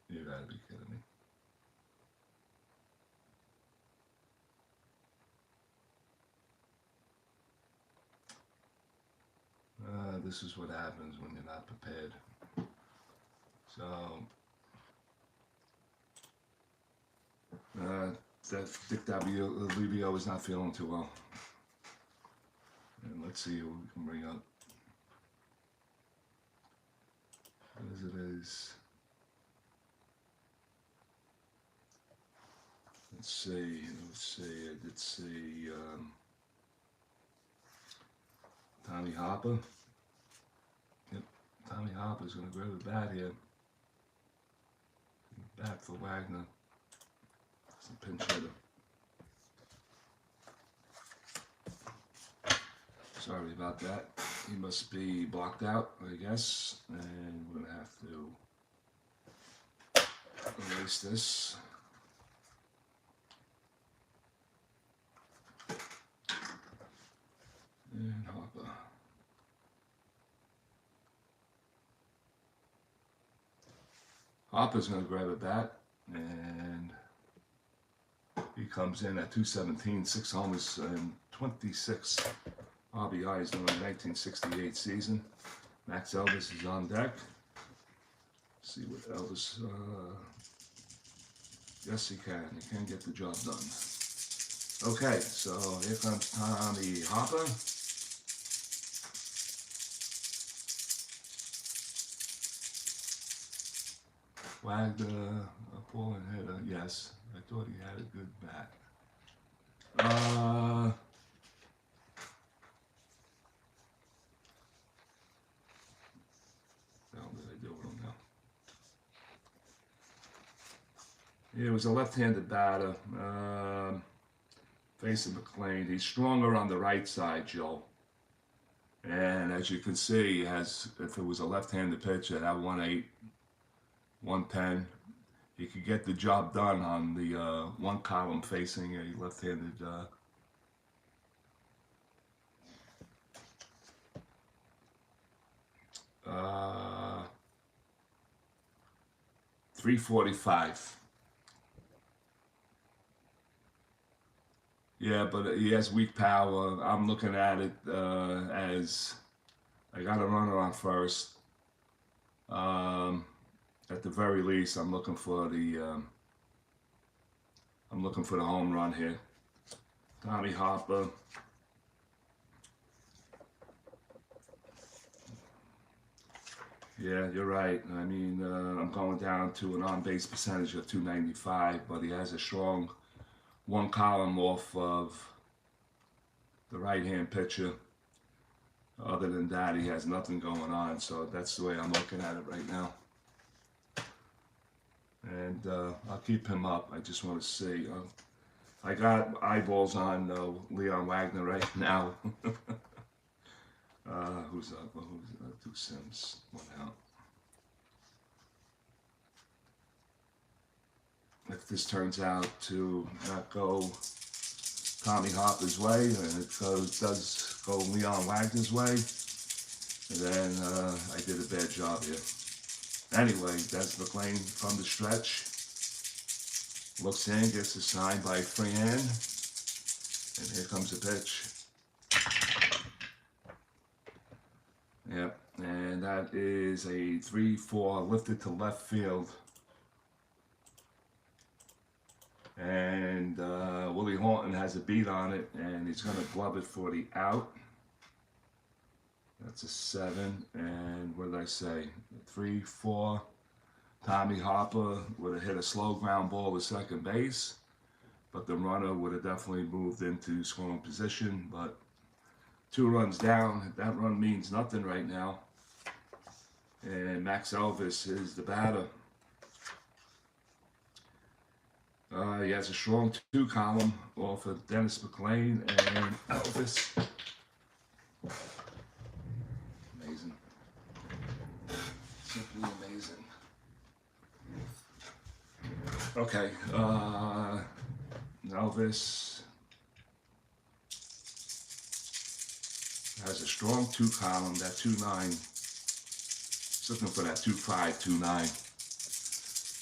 You gotta be kidding me. This is what happens when you're not prepared. So, Dick Davalivio is not feeling too well. And let's see who we can bring up. Visitors. Let's see, I did see Tommy Harper. Yep, Tommy Harper's going to grab a bat here. Bat for Wagner. Some pinch hitter. Sorry about that. He must be blocked out, I guess. And we're going to have to erase this. And Harper. Harper's going to grab a bat, and he comes in at 217, 6 homers, and 26 RBIs during the 1968 season. Max Elvis is on deck. Let's see what Elvis, yes he can get the job done. Okay, so here comes Tommy Harper. Wagner, a pulling hitter, yes. I thought he had a good bat. What did I do with him now? He was a left-handed batter, facing McLain. He's stronger on the right side, Joe. And as you can see, he has, if it was a left-handed pitcher, that 1.8, 110, he could get the job done on the one column facing a left-handed 345. Yeah, but he has weak power. I'm looking at it as I got a runner on first. At the very least, I'm looking for the home run here. Tommy Harper. Yeah, you're right. I mean, I'm going down to an on-base percentage of 295, but he has a strong one column off of the right-hand pitcher. Other than that, he has nothing going on, so that's the way I'm looking at it right now. And I'll keep him up. I just want to see. I got eyeballs on Leon Wagner right now. Who's up? Two Sims, 1 out. If this turns out to not go Tommy Harper's way, and it does go Leon Wagner's way, then I did a bad job here. Anyway, that's McLain from the stretch. Looks in, gets a sign by Freehan, and here comes the pitch. Yep, and that is a 3-4 lifted to left field. And Willie Horton has a beat on it, and he's going to glove it for the out. That's a 7, and what did I say? 3-4. Tommy Harper would have hit a slow ground ball to second base, but the runner would have definitely moved into scoring position. But 2 runs down, that run means nothing right now. And Max Elvis is the batter. He has a strong 2 column off of Dennis McLain and Elvis. Amazing. Simply amazing. Okay, Elvis has a strong 2 column, that 2-9. He's looking for that 2-5, 2-9.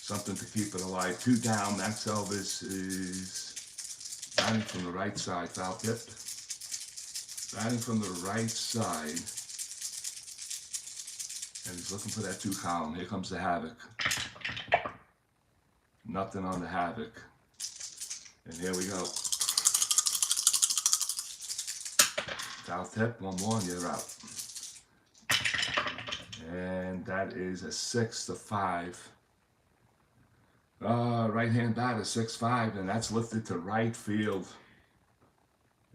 Something to keep it alive. 2 down. Max Elvis is batting from the right side, foul tip. Batting from the right side. And he's looking for that 2 column. Here comes the Havoc. Nothing on the Havoc. And here we go. Foul tip, 1-1, you're out. And that is a 6-5. Right-hand batter, 6-5, and that's lifted to right field.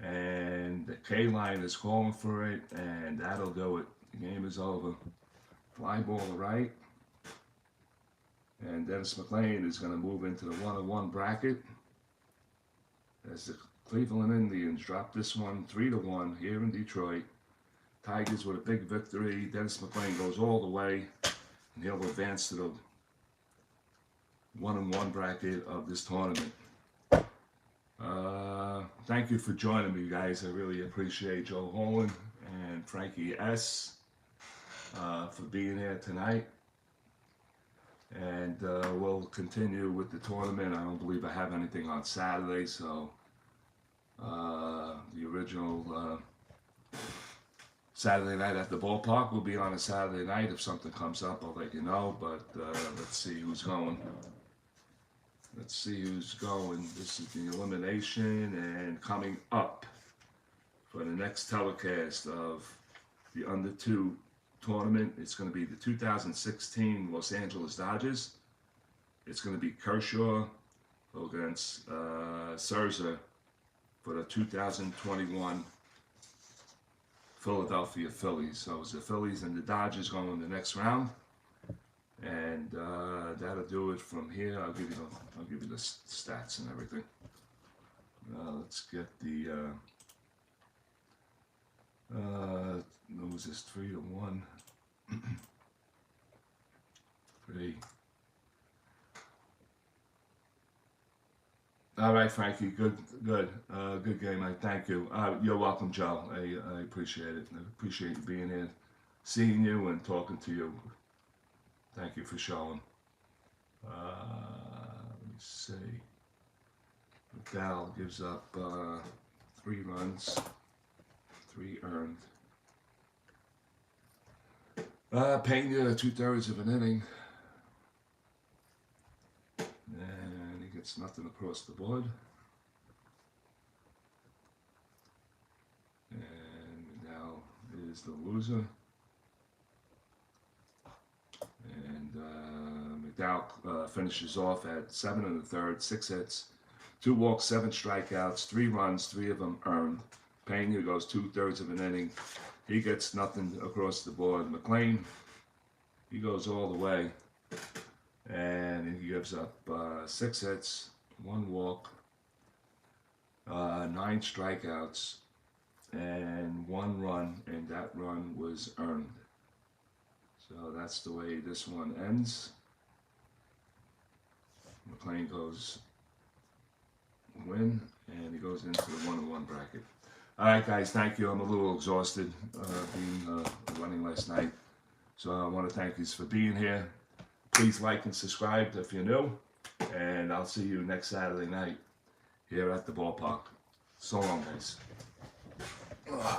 And the K-line is calling for it, and that'll do it. The game is over. Fly ball to right. And Dennis McLain is going to move into the 1-1 bracket as the Cleveland Indians drop this one 3-1 here in Detroit. Tigers with a big victory. Dennis McLain goes all the way, and he'll advance to the 1-1 bracket of this tournament. Thank you for joining me, guys. I really appreciate Joe Holland and Frankie S. For being here tonight. And we'll continue with the tournament. I don't believe I have anything on Saturday, so the original Saturday night at the ballpark will be on a Saturday night. If something comes up, I'll let you know, but let's see who's going. Let's see who's going. This is the elimination, and coming up for the next telecast of the Under 2 tournament, it's going to be the 2016 Los Angeles Dodgers. It's going to be Kershaw against Scherzer for the 2021 Philadelphia Phillies. So it's the Phillies and the Dodgers going in the next round, and that'll do it from here. I'll give you the stats and everything. Let's get the what was this? 3-1. 3. All right, Frankie. Good game. I thank you. You're welcome, Joe. I appreciate it. I appreciate you being here, seeing you, and talking to you. Thank you for showing. Let me see. McDowell gives up 3 runs, 3 earned. Pena 2/3 of an inning, and he gets nothing across the board. And now is the loser. And McDowell finishes off at 7 1/3, 6 hits, 2 walks, 7 strikeouts, 3 runs, 3 of them earned. Pena goes 2/3 of an inning. He gets nothing across the board. McLain, he goes all the way, and he gives up 6 hits, 1 walk, 9 strikeouts, and 1 run, and that run was earned. So that's the way this one ends. McLain goes win, and he goes into the 1-1 bracket. All right, guys, thank you. I'm a little exhausted being running last night. So I want to thank you for being here. Please like and subscribe if you're new. And I'll see you next Saturday night here at the ballpark. So long, guys. Ugh.